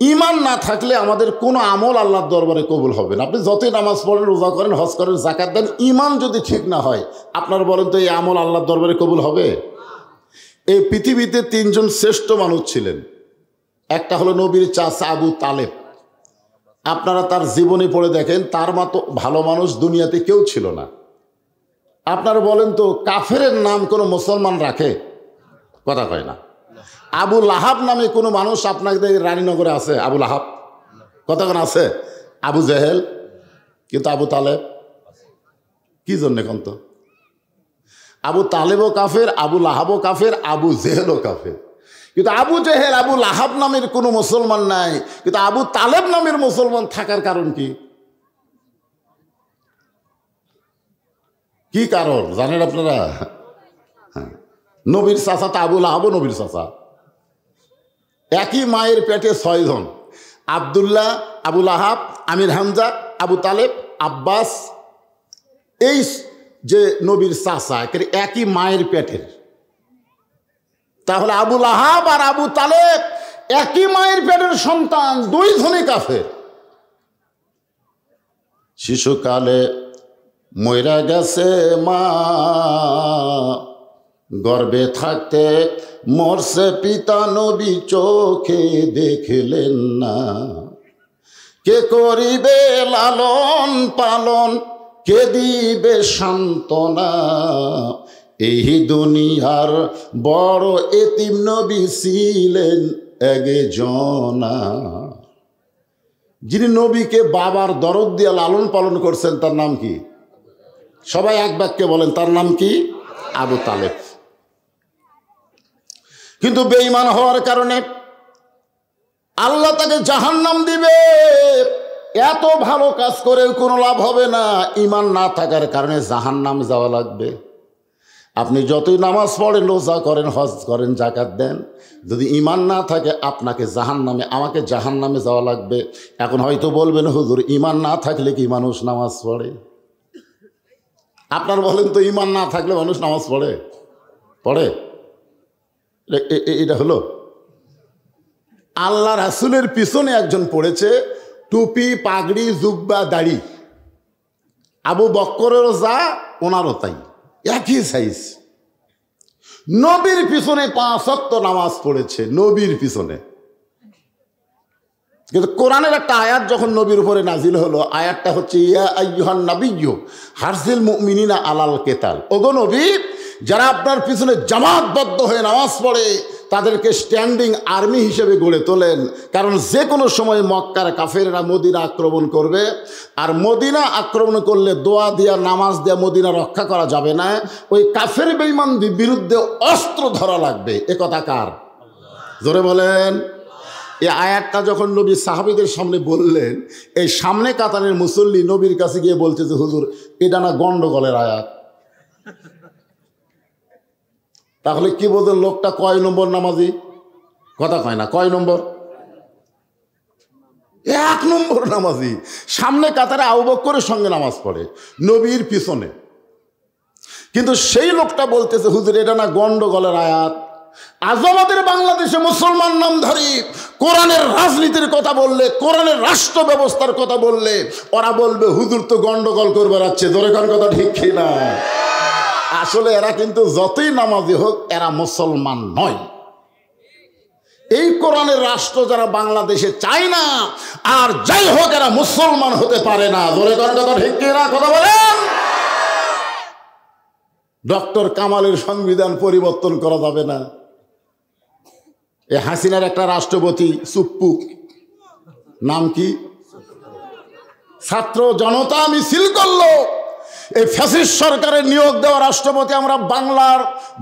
ইমান না থাকলে আমাদের কোনো আমল আল্লাহর দরবারে কবুল হবে না। আপনি যতই নামাজ পড়েন, রোজা করেন, হজ করেন, যাকাত দেন, ইমান যদি ঠিক না হয়, আপনারা বলেন তো এই আমল আল্লাহর দরবারে কবুল হবে? এই পৃথিবীতে তিনজন শ্রেষ্ঠ মানুষ ছিলেন। একটা হলো নবীর চাচা আবু তালেব। আপনারা তার জীবনী পড়ে দেখেন, তার মতো ভালো মানুষ দুনিয়াতে কেউ ছিল না। আপনারা বলেন তো কাফেরের নাম কোনো মুসলমান রাখে? কথা কয় না। আবু লাহাব নামে কোনো মানুষ আপনাদের রানীনগরে আছে? আবু লাহাব কতক্ষণ আছে? আবু জেহেল, কিন্তু আবু তালেব কি জন্যে কোন তো? আবু তালেবও কাফের, আবু লাহাবও কাফের, আবু জেহেলও কাফের। কিন্তু আবু জেহেল, আবু লাহাব নামের কোনো মুসলমান নাই, কিন্তু আবু তালেব নামের মুসলমান থাকার কারণ কি? কি কারণ জানেন আপনারা? নবীর চাচা তো আবু লাহাবও নবীর চাচা। একই মায়ের পেটে 6 জন, আবদুল্লাহ, আবু লাহাব, আমির হামজা, আবু তালেব, আব্বাস। এই যে নবীর চাচা একই মায়ের পেটের, তাহলে আবু লাহাব আর আবু তালেব একই মায়ের পেটের সন্তান, 2 জনই কাফের। শিশুকালে মইরা গেছে মা, গর্ভে থাকতে মরছে পিতা, নবী চোখে দেখলেন না। কে করিবে লালন পালন, কে দিবে সান্ত্বনা, এই দুনিয়ার বড় এতিম নবী ছিলেন একজনা। যিনি নবীকে বাবার দরদ দিয়ে লালন পালন করছেন, তার নাম কি? সবাই এক বাক্যে বলেন, তার নাম কি? আবু তালেব। কিন্তু বেঈমান হওয়ার কারণে আল্লাহ তাকে জাহান্নাম দিবে। এত ভালো কাজ করেও কোনো লাভ হবে না, ঈমান না থাকার কারণে জাহান্নাম যাওয়া লাগবে। আপনি যতই নামাজ পড়েন, রোজা করেন, হজ করেন, যাকাত দেন, যদি ঈমান না থাকে আপনাকে জাহান্নামে, আমাকে জাহান্নামে যাওয়া লাগবে। এখন হয়তো বলবেন, হুজুর ঈমান না থাকলে কি মানুষ নামাজ পড়ে? আপনার বলেন তো, ঈমান না থাকলে মানুষ নামাজ পড়ে? পড়ে? এটা হলো আল্লাহ রাসূলের পিছনে একজন পড়েছে টুপি, পাগড়ি, জুব্বা, দাড়ি। আবু বক্করেরও যা, ওনারও তাই, একই সাইজ। নবীর পিছনে 5 ওয়াক্ত নামাজ পড়েছে, নবীর পিছনে। কিন্তু কোরআনের একটা আয়াত যখন নবীর উপরে নাজিল হলো, আয়াতটা হচ্ছে ইয়া আইয়ুহান নাবিয়্যু হারসিল মুমিনিনা আলাল কিতাল। ওগো নবী, যারা আপনার পিছনে জামাতবদ্ধ হয়ে নামাজ পড়ে তাদেরকে স্ট্যান্ডিং আর্মি হিসেবে গড়ে তোলেন। কারণ যে কোনো সময় মক্কার কাফেররা মদিনা আক্রমণ করবে, আর মদিনা আক্রমণ করলে দোয়া দিয়া, নামাজ দিয়া মদিনা রক্ষা করা যাবে না। ওই কাফের বেঈমানদের বিরুদ্ধে অস্ত্র ধরা লাগবে। এ কথা কার? জোরে বলেন। এই আয়াতটা যখন নবী সাহাবীদের সামনে বললেন, এই সামনে কাতারের মুসল্লি নবীর কাছে গিয়ে বলছে যে, হুজুর এটা না গন্ডগোলের আয়াত। তাহলে কি বলতেন, লোকটা কয় নম্বর নামাজি? কথা কয় না, কয় নম্বর? 1 নম্বর নামাজি। সামনে কাতারে আবু বকরের সঙ্গে নামাজ পড়ে, নবীর পিছনে। কিন্তু সেই লোকটা বলতেছে, হুজুর এটা না গন্ডগোলের আয়াত। আজ আমাদের বাংলাদেশে মুসলমান নামধারী কোরআনের রাজনীতির কথা বললে, কোরআনের রাষ্ট্র ব্যবস্থার কথা বললে, ওরা বলবে হুজুর তো গন্ডগোল করে বেড়াচ্ছে। ধরে কোন কথা ঠিক না? আসলে এরা কিন্তু যতই নামাজি হোক, এরা মুসলমান নয়। এই কোরআনের রাষ্ট্র যারা বাংলাদেশে চায় না, আর যাই হোক এরা মুসলমান হতে পারে না। ধরে কোন কথা ঠিক না? কথা বলেন। ডক্টর কামালের সংবিধান পরিবর্তন করা যাবে না। এ হাসিনার একটা রাষ্ট্রপতি চুপ্পু, নাম কি? ছাত্র জনতা মিছিল করলো। এই ফ্যাসিস্ট সরকারের নিয়োগ দেওয়া রাষ্ট্রপতি আমরা বাংলার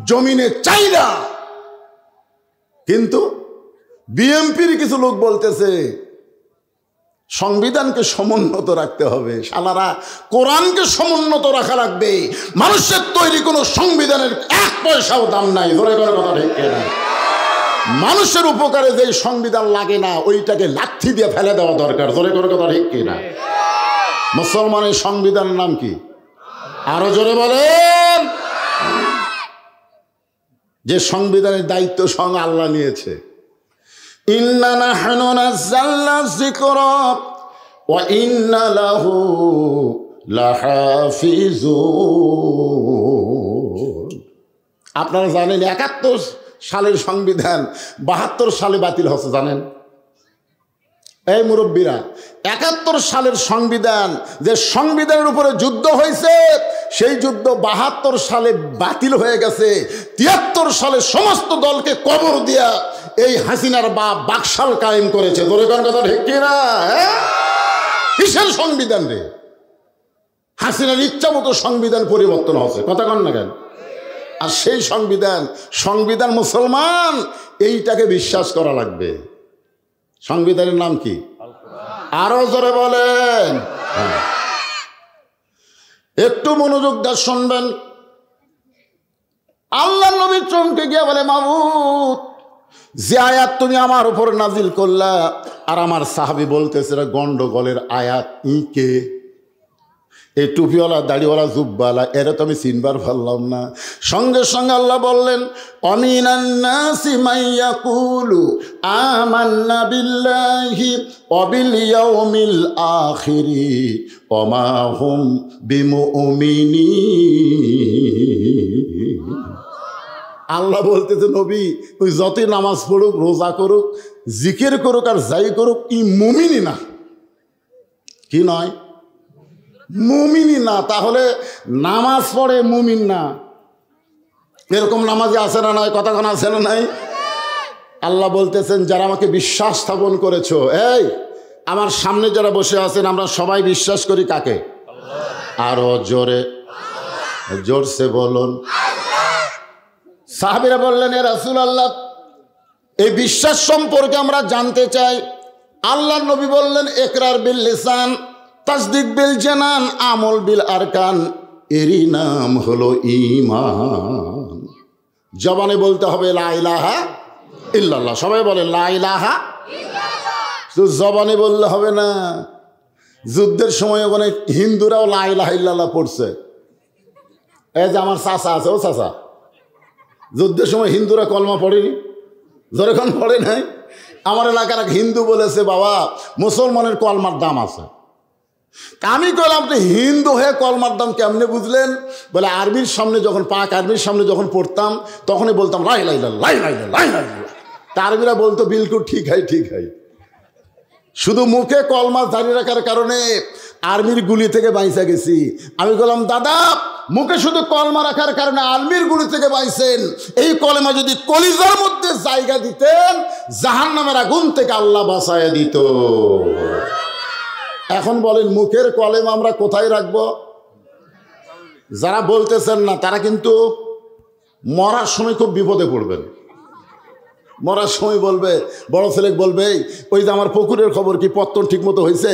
জমিনে চাই না। কিন্তু বিএনপির কিছু লোক বলতেছে সংবিধানকে সমুন্নত রাখতে হবে। শালারা কোরআনকে সমুন্নত রাখা লাগবে। মানুষের তৈরি কোনো সংবিধানের 1 পয়সাও দাম নাই। ধরে কোনো কথা ঠিক না? মানুষের উপকারে যে সংবিধান লাগে না, ওইটাকে লাথি দিয়ে ফেলে দেওয়া দরকার। ধরে কোনো কথা ঠিক না? মুসলমানের সংবিধানের নাম কি? আরো জোরে বলেন। যে সংবিধানের দায়িত্ব স্বয়ং আল্লাহ নিয়েছে। ইন্না নাহনু নাযালনা যিকরা ওয়া ইন্না লাহু লাহাফিজুন। আপনারা জানেন ৭১ সালের সংবিধান ৭২ সালে বাতিল হচ্ছে, জানেন? এই মুরব্বীরা, ৭১ সালের সংবিধান, যে সংবিধানের উপরে যুদ্ধ হয়েছে, সেই যুদ্ধ ৭২ সালে বাতিল হয়ে গেছে। ৭৩ সালে সমস্ত দলকে কবর দিয়া এই হাসিনার বাকশাল কায়েম করেছে। ধরে কোন কথা ঠিক কিনা? কিসের সংবিধান রে? হাসিনার ইচ্ছা মতো সংবিধান পরিবর্তন হচ্ছে, কথা কন না কেন? আর সেই সংবিধান মুসলমান এইটাকে বিশ্বাস করা লাগবে। সংবিধানের নাম কি? আরো জোরে বলেন। একটু মনোযোগ দিয়ে শুনবেন। আল্লাহ নবী চমকে গিয়ে বলে, মাবুদ, যে আয়াত তুমি আমার উপর নাজিল করলা, আর আমার সাহাবী বলতেছে গন্ডগোলের আয়াত। কে? এই টুপিওয়ালা, দাড়িওয়ালা, জুব্বালা, এরা তো আমি চিনবার পারলাম না। সঙ্গে সঙ্গে আল্লাহ বললেন, অমিনান নাসি মান ইয়াকুলু আমান্না বিল্লাহি ওয়া বিল ইয়াউমিল আখিরি ওয়া মা হুম বিমুমিনিন। আল্লাহ বলতেছে, নবী, ওই যতই নামাজ পড়ুক, রোজা করুক, জিকির করুক, আর যাই করুক, ই মুমিনই না। কি নয়? মুমিনই না। তাহলে নামাজ পড়ে মুমিন না, এরকম নামাজি আছে না নাই? কথাক্ষণ আছে না নাই? আল্লাহ বলতেছেন, যারা আমাকে বিশ্বাস স্থাপন করেছো, এই আমার সামনে যারা বসে আছেন, আমরা সবাই বিশ্বাস করি কাকে? আরো জোরে, জোরসে বলুন। সাহাবীরা বললেন, এ রাসূলুল্লাহ, এই বিশ্বাস সম্পর্কে আমরা জানতে চাই। আল্লাহ নবী বললেন, ইকরার বিল লিসান, তাসদিক বিল জানান, আমল বিল আরকান, এরই নাম হলো ঈমান। জবানে বলতে হবে লা ইলাহা ইল্লাল্লাহ। সবাই বলে লা ইলাহা ইল্লাল্লাহ। জবানে বললে হবে না। যুদ্ধের সময় ওখানে হিন্দুরাও লা ইলাহা ইল্লাল্লাহ পড়ছে। এই যে আমার চাচা আছে, ও চাচা, যুদ্ধের সময় হিন্দুরা কলমা পড়েনি? যখন পড়ে নাই, আমার এলাকার এক হিন্দু বলেছে, বাবা, মুসলমানের কলমার দাম আছে। আমি কইলাম, আপনি হিন্দু হয়ে কলমার দাম কেমনে বুঝলেন? বলে, আর্মির সামনে যখন, পাক আর্মির সামনে যখন পড়তাম, তখনই বলতাম লা ইলাহা ইল্লাল্লাহ, লা ইলাহা ইল্লাল্লাহ, লা ইলাহা ইল্লাল্লাহ। তা আর্মিরা বলতো, বিলকুল ঠিক হয়, ঠিক হয়। শুধু মুখে কলমা জারি রাখার কারণে আর্মির গুলি থেকে বাইসা গেছি। আমি বললাম, দাদা, মুখে শুধু কলমা রাখার কারণে আর্মির গুলি থেকে বাইছেন। এই কলমা যদি কলিজার মধ্যে জায়গা দিতেন, জাহান্নামের আগুন থেকে আল্লাহ বাঁচায় দিত। এখন বলেন, মুখের কলেমা আমরা কোথায় রাখবো? যারা বলতেছেন না, তারা কিন্তু মরার সময় খুব বিপদে পড়বেন। মরার সময় বলবে, বড় ছেলে বলবে, ওই যে আমার পুকুরের খবর কি, পত্তন ঠিক মতো হয়েছে,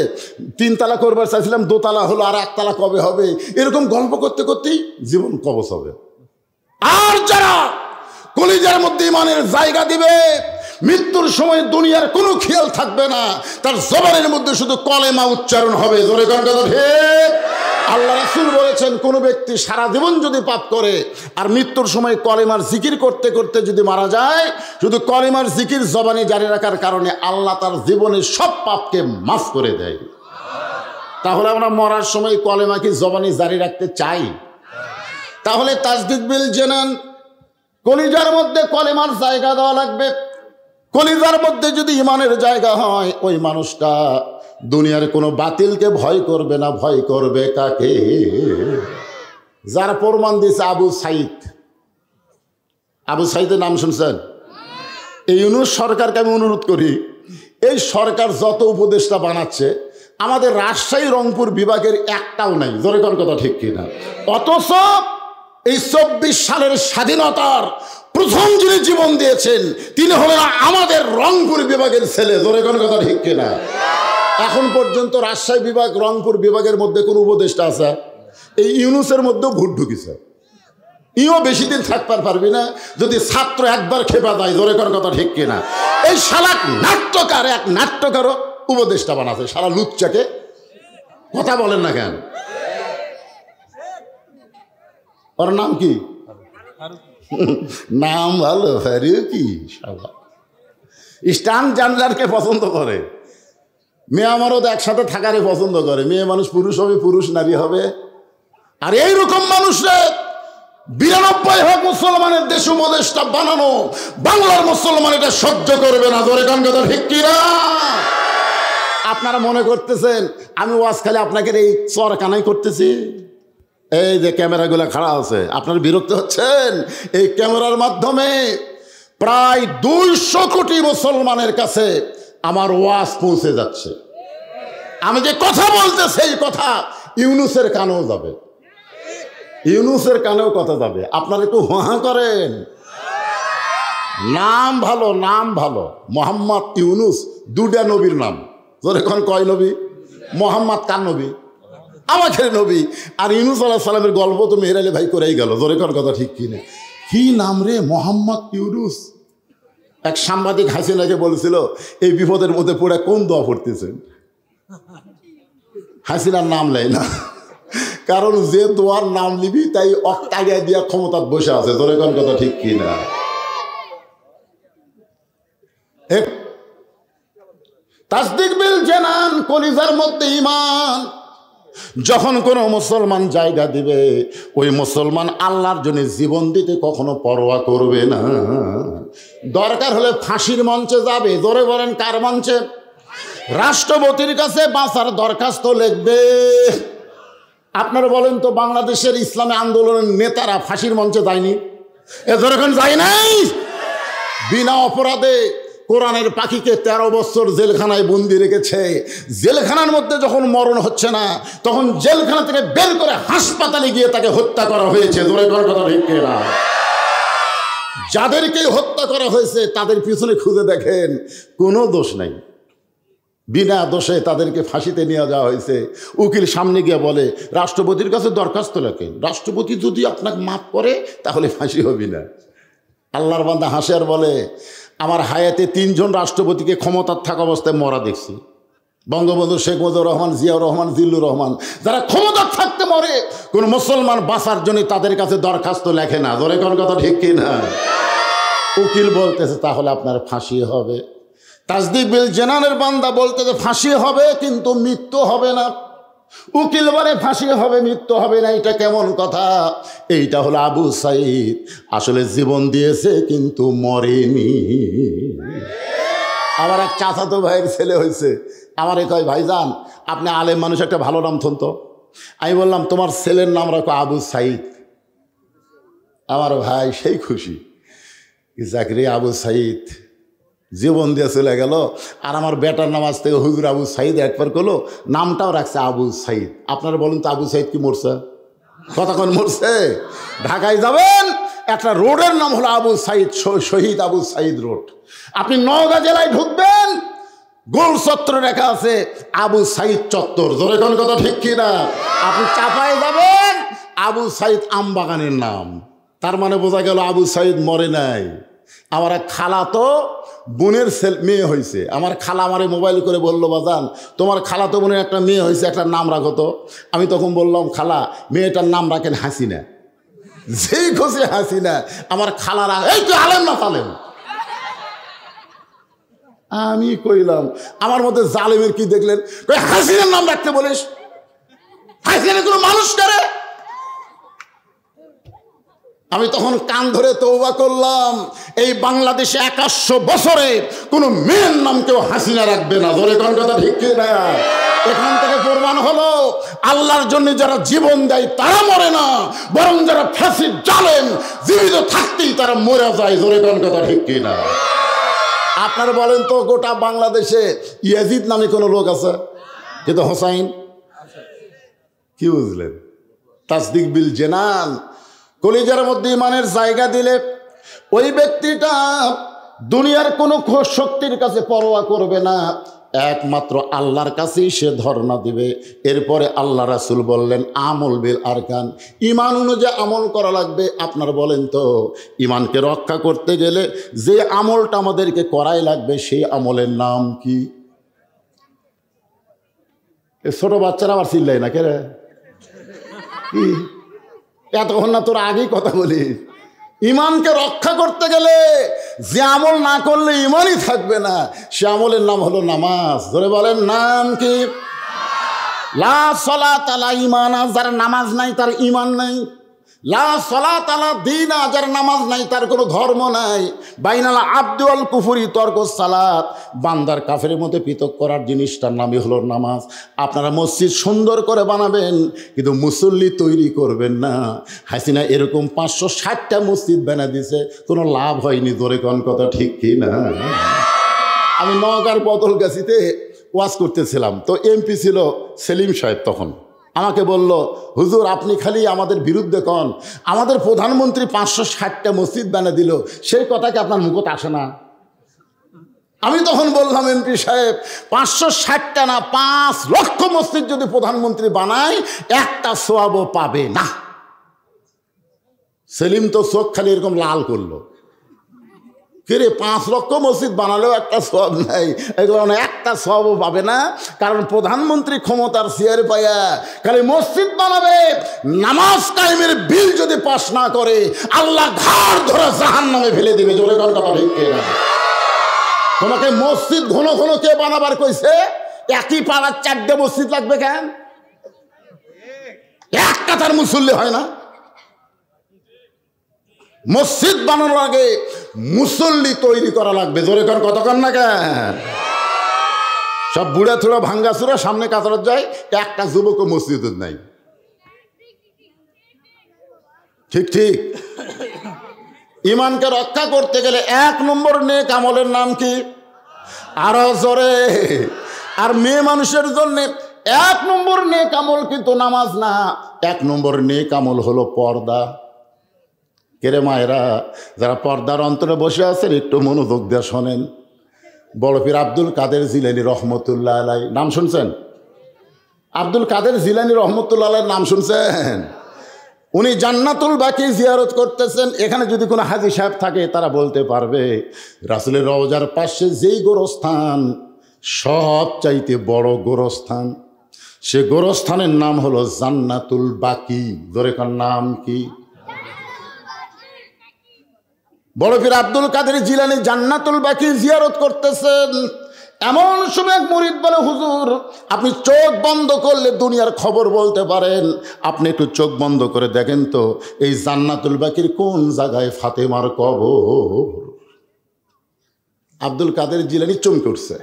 3 তালা করবার চাইছিলাম, 2 তালা হলো, আর 1 তালা কবে হবে? এরকম গল্প করতে করতেই জীবন কবচ হবে। আর যারা কলিজার মধ্যে ইমানের জায়গা দিবে, মৃত্যুর সময় দুনিয়ার কোনো খেয়াল থাকবে না, তার জবানের মধ্যে শুধু কলেমা উচ্চারণ হবে। জোরে কোন কথা ঠিক? আল্লাহ রাসূল বলেছেন, কোন ব্যক্তি সারা জীবন যদি পাপ করে আর মৃত্যুর সময় কলেমার জিকির করতে করতে যদি মারা যায়, শুধু কলেমার জিকির জবানে জারি রাখার কারণে আল্লাহ তার জীবনের সব পাপকে মাফ করে দেয়। তাহলে আমরা মরার সময় কলেমা কি জবানে জারি রাখতে চাই? তাহলে তাসদিক বিল জানান, কলিজার মধ্যে কলেমার জায়গা দেওয়া লাগবে। কলিজার মধ্যে যদি ইমানের জায়গা হয়, ওই মানুষটা দুনিয়ার কোনো বাতিলকে ভয় করবে না। ভয় করবে কাকে? যার প্রমাণ দিয়েছে আবু সাইদ। আবু সাইদের নাম শুনছেন? এই ইউনূস সরকারকে আমি অনুরোধ করি, এই সরকার যত উপদেষ্টা বানাচ্ছে, আমাদের রাজশাহী রংপুর বিভাগের একটাও নাই। জোরে কোন কথা ঠিক কিনা? অথচ এই 24 সালের স্বাধীনতার প্রথম যিনি জীবন দিয়েছেন, তিনি হলেন আমাদের রংপুর বিভাগের ছেলে। জোরে কোন কথা ঠিক কিনা? এখন পর্যন্ত রাজশাহী বিভাগ, রংপুর বিভাগের মধ্যে কোন উপদেষ্টা আছে? এই ইউনূসের মধ্যেও ভোট ঢুকিছে। ইও বেশি দিন থাকতে পারবি না যদি ছাত্র একবার খেপা দেয়। জোরে কোন কথা ঠিক কিনা? এই শালা নাট্যকার, এক নাট্যকারও উপদেষ্টা বানাচ্ছে। শালা লুচ্চাকে কথা বলেন না কেন? ওর নাম কি? নাম ভালো, ফারুকি। শালা ট্রান্সজেন্ডারকে পছন্দ করে, মেয়ে আমারও তো একসাথে থাকারে পছন্দ করে, মেয়ে মানুষ পুরুষ হবে, পুরুষ নারী হবে। আর এইরকম মানুষরা 92 মুসলমানের দেশ উপদেষ্টা বানানো, বাংলার মুসলমান এটা সহ্য করবে না। ধরে কান কথা ঠিক কিনা? আপনারা মনে করতেছেন আমি ওয়াজ খালি আপনাকে এই চরকানাই করতেছি? এই যে ক্যামেরাগুলো খাড়া আছে, আপনারা বিরক্ত হচ্ছেন? এই ক্যামেরার মাধ্যমে প্রায় 200 কোটি মুসলমানের কাছে আমার ওয়াজ পৌঁছে যাচ্ছে। আমি যে কথা বলতেছি এই কথা ইউনুসের কানেও যাবে, ইউনুসের কানেও কথা যাবে। আপনারা একটু হাঁ করেন। নাম ভালো, নাম ভালো। মোহাম্মদ ইউনুস, 2টা নবীর নাম। যখন কয় নবী? মোহাম্মদ কার নবী? আমাদের নবী। আর ইউনুস আলাইহিস সালামের গল্প তো মেহের আলী ভাই করেই গেল। যখন কথা ঠিক কিনা? কি নাম রে, মোহাম্মদ ইউনুস। এক সাংবাদিক হাসিনাকে বলেছিল এই বিপদের মধ্যে পড়ে কোন দোয়া পড়তেছেন? হাসিনার নাম নেয় না, কারণ যে দোয়ার নাম নিবি তাই অক্টাগিয়া দিয়া ক্ষমতার বসে আছে। তোর কোন কথা ঠিক কিনা? তাসদিক বিল জানান, কলিজার মধ্যে ঈমান। যখন কোনো মুসলমান জায়গা দিবে, ওই মুসলমান আল্লাহর জন্য জীবন দিতে কখনো পরোয়া করবে না। দরকার হলে ফাঁসির মঞ্চে যাবে। জোরে বলেন কার মঞ্চে? রাষ্ট্রপতির কাছে বাঁচার দরখাস্ত লিখবে। আপনারা বলেন তো, বাংলাদেশের ইসলামী আন্দোলনের নেতারা ফাঁসির মঞ্চে যায়নি? এখন যায় নাই? বিনা অপরাধে কোরআনের পাখিকে 13 বছর জেলখানায় বন্দি রেখেছে। জেলখানার মধ্যে যখন মরণ হচ্ছে না, তখন জেলখানা থেকে বের করে হাসপাতালে গিয়ে তাকে হত্যা করা হয়েছে। যাদেরকে হত্যা করা হয়েছে তাদের পিছনে খুঁজে দেখেন, কোনো দোষ নাই। বিনা দোষে তাদেরকে ফাঁসিতে নিয়ে যাওয়া হয়েছে। উকিল সামনে গিয়ে বলে রাষ্ট্রপতির কাছে দরখাস্ত লেখেন, রাষ্ট্রপতি যদি আপনাকে মাফ করে তাহলে ফাঁসি হবি না। আল্লাহর বান্দা হাসে আর বলে আমার হায়াতে 3 জন রাষ্ট্রপতিকে ক্ষমতার থাকা অবস্থায় মরা দেখছি। বঙ্গবন্ধু শেখ মুজিবুর রহমান, জিয়াউর রহমান, জিল্লুর রহমান, যারা ক্ষমতার থাকতে মরে, কোন মুসলমান বাঁচার জন্য তাদের কাছে দরখাস্ত লেখে না। ধরে কোন কথা ঠিক কিনা? উকিল বলতেছে তাহলে আপনার ফাঁসি হবে। তাসদিক বিল জানানের বান্দা বলতেছে ফাঁসি হবে কিন্তু মৃত্যু হবে না। উকিল বলে ফাঁসি হবে মৃত্যু হবে না। এটা কেমন কথা? এইটা হলো আবু সাইদ, আসলে জীবন দিয়েছে কিন্তু মরেনি। আমার এক চাচাতো ভাইয়ের ছেলে হয়েছে, আমারে কয় ভাইজান আপনি আলেম মানুষ, একটা ভালো নাম থন তো। আমি বললাম তোমার ছেলের নাম রাখো আবু সাইদ। আমার ভাই সেই খুশি, চাকরি আবু সাইদ, জীবন দিয়ে চলে গেল। আর আমার বেটার নাম আজ থেকে হুজুর আবু সাইদ একবার করলো, নামটাও রাখছে আবু সাইদ। আপনারা বলুন তো আবু সাইদ কি মরছে? কতক্ষণ মরছে? ঢাকায় যাবেন, একটা রোডের নাম হলো আবু সাইদ, শহীদ আবু সাইদ রোড। আপনি নওগাঁ জেলায় ঢুকবেন, গোল চত্বর রেখা আছে আবু সাইদ চত্বর। ধরে কোন কথা ঠিক কিনা? আপনি চাপায় যাবেন, আবু সাইদ আমবাগানের নাম। তার মানে বোঝা গেল আবু সাইদ মরে নাই। আমার এক খালা তো বোনের মেয়ে হয়েছে। আমার খালা আমারে মোবাইল করে বললো বাজান তোমার খালা তো বোনের একটা মেয়ে হয়েছে, একটা নাম রাখো তো। আমি তখন বললাম খালা মেয়েটার নাম রাখেন হাসিনা। যেই খুশি হাসিনা। আমার খালারা এই তুই আলেম না তালেম? আমি কইলাম আমার মধ্যে জালেমের কি দেখলেন? হাসিনার নাম রাখতে বলিস? হাসিনা কোনো মানুষ করে? আমি তখন কান ধরে তওবা করলাম, এই বাংলাদেশে 2100 বছরে কোনো মেয়ের নাম কেউ হাসিনা রাখবে না। ধরে কোন কথা ঠিক না? এখান থেকে প্রমাণ হলো আল্লাহর জন্য যারা জীবন দেয় তারা মরে না, বরং যারা ফাঁসির জালেম জীবিত থাকতেই তারা মরে যায়। ধরে কোন কথা ঠিক কিনা? আপনারা বলেন তো গোটা বাংলাদেশে ইয়াজিদ নামে কোনো লোক আছে? কিন্তু হোসাইন কি বুঝলেন? তাসদিক বিল জানান, কলিজার মধ্যে ইমানের জায়গা দিলে ওই ব্যক্তিটা দুনিয়ার কোনো শক্তির কাছে পরোয়া করবে না, একমাত্র আল্লাহর কাছেই সে ধর্ণা দিবে। এরপরে আল্লাহ রাসূল বললেন আমল বিল আরকান, ইমান অনুযায়ী আমল করা লাগবে। আপনার বলেন তো ইমানকে রক্ষা করতে গেলে যে আমলটা আমাদেরকে করাই লাগবে সেই আমলের নাম কি? ছোট বাচ্চারা আবার চিল্লাই না কেরে? কি এতক্ষণ না তোর আগেই কথা বলি? ইমানকে রক্ষা করতে গেলে যে আমল না করলে ইমানই থাকবে না, সে আমলের নাম হলো নামাজ। ধরে বলেন, নাম কি? লা সালাত আলা ঈমানা, যার নামাজ নাই তার ঈমান নাই। লা সালাত আলা দীনা, যার নামাজ নাই তার কোনো ধর্ম নাই। বাইনাল আবদি ওয়াল কুফরি তরকুস সালাত, বান্দার কাফেরের মধ্যে পৃথক করার জিনিসটার নামই হলো নামাজ। আপনারা মসজিদ সুন্দর করে বানাবেন, কিন্তু মুসল্লি তৈরি করবেন না। হাসিনা এরকম 560টা মসজিদ বানা দিছে, কোনো লাভ হয়নি। জোরে কোন কথা ঠিক কি না? আমি নওগাঁর বদলগাছিতে ওয়াজ করতেছিলাম, তো এমপি ছিল সেলিম সাহেব। তখন আমাকে বলল, হুজুর আপনি খালি আমাদের বিরুদ্ধে কন, আমাদের প্রধানমন্ত্রী 560টা মসজিদ বানিয়ে দিল, সেই কথা কি আপনার মুখত আসে না? আমি তখন বললাম, এমপি সাহেব 560টা না 5 লক্ষ মসজিদ যদি প্রধানমন্ত্রী বানায়, একটা সওয়াবও পাবে না। সেলিম তো চোখ খালি এরকম লাল করলো। কিরে, 5 লক্ষ মসজিদ বানালেও একটা সওয়াব নাই, এগুলো একটা সওয়াবও পাবে না। কারণ প্রধানমন্ত্রী ক্ষমতার চেয়ারে পাইয়া খালি মসজিদ বানাবে, নামাজ কায়েমের বিল যদি পাস না করে আল্লাহ ঘাড় ধরে জাহান্নামে ফেলে দিবে। জোরে কোন কথা ঠিক না? তোমাকে মসজিদ ঘন ঘন কে বানাবার কইছে? একই পাড়ার 4টে মসজিদ লাগবে কেন? এক কাতার মুসল্লি হয় না? মসজিদ বানানোর আগে মুসল্লি তৈরি করা লাগবে। জোরে কোন কথা কন না কেন? সব বুড়া থুড়া ভাঙ্গা চুরা সামনে কাতার যায়, একটা যুবক মসজিদ নাই। ঠিক ঠিক। ইমানকে রক্ষা করতে গেলে 1 নম্বর নেক আমলের নাম কি? আরো জোরে। আর মেয়ে মানুষের জন্য 1 নম্বর নেক আমল কিন্তু নামাজ না, 1 নম্বর নেক আমল হলো পর্দা। কেরে মায়েরা, যারা পর্দার অন্তরে বসে আছেন একটু মনোযোগ দিয়ে শোনেন। বড় পীর আব্দুল কাদের জিলানী রহমতুল্লাহ আলাই নাম শুনছেন? আব্দুল কাদের জিলানী রহমতুল্লাহ আলাইয়ের নাম শুনছেন? উনি জান্নাতুল বাকি জিয়ারত করতেছেন। এখানে যদি কোনো হাজী সাহেব থাকে তারা বলতে পারবে, রাসূলের রওজার পাশে যেই গোরস্থান সব চাইতে বড় গোরস্থান, সে গোরস্থানের নাম হলো জান্নাতুল বাকি। ধরে কার নাম কি? বড় পীর আব্দুল কাদের জিলানী জান্নাতুল বাকি জিয়ারত করতেছেন। এমন সময় এক মুরিদ বলে, হুজুর আপনি চোখ বন্ধ করলে দুনিয়ার খবর বলতে পারেন, আপনি একটু চোখ বন্ধ করে দেখেন তো এই জান্নাতুল বাকির কোন জায়গায় ফাতেমার কবর। আব্দুল কাদের জিলানী চমকে উঠছে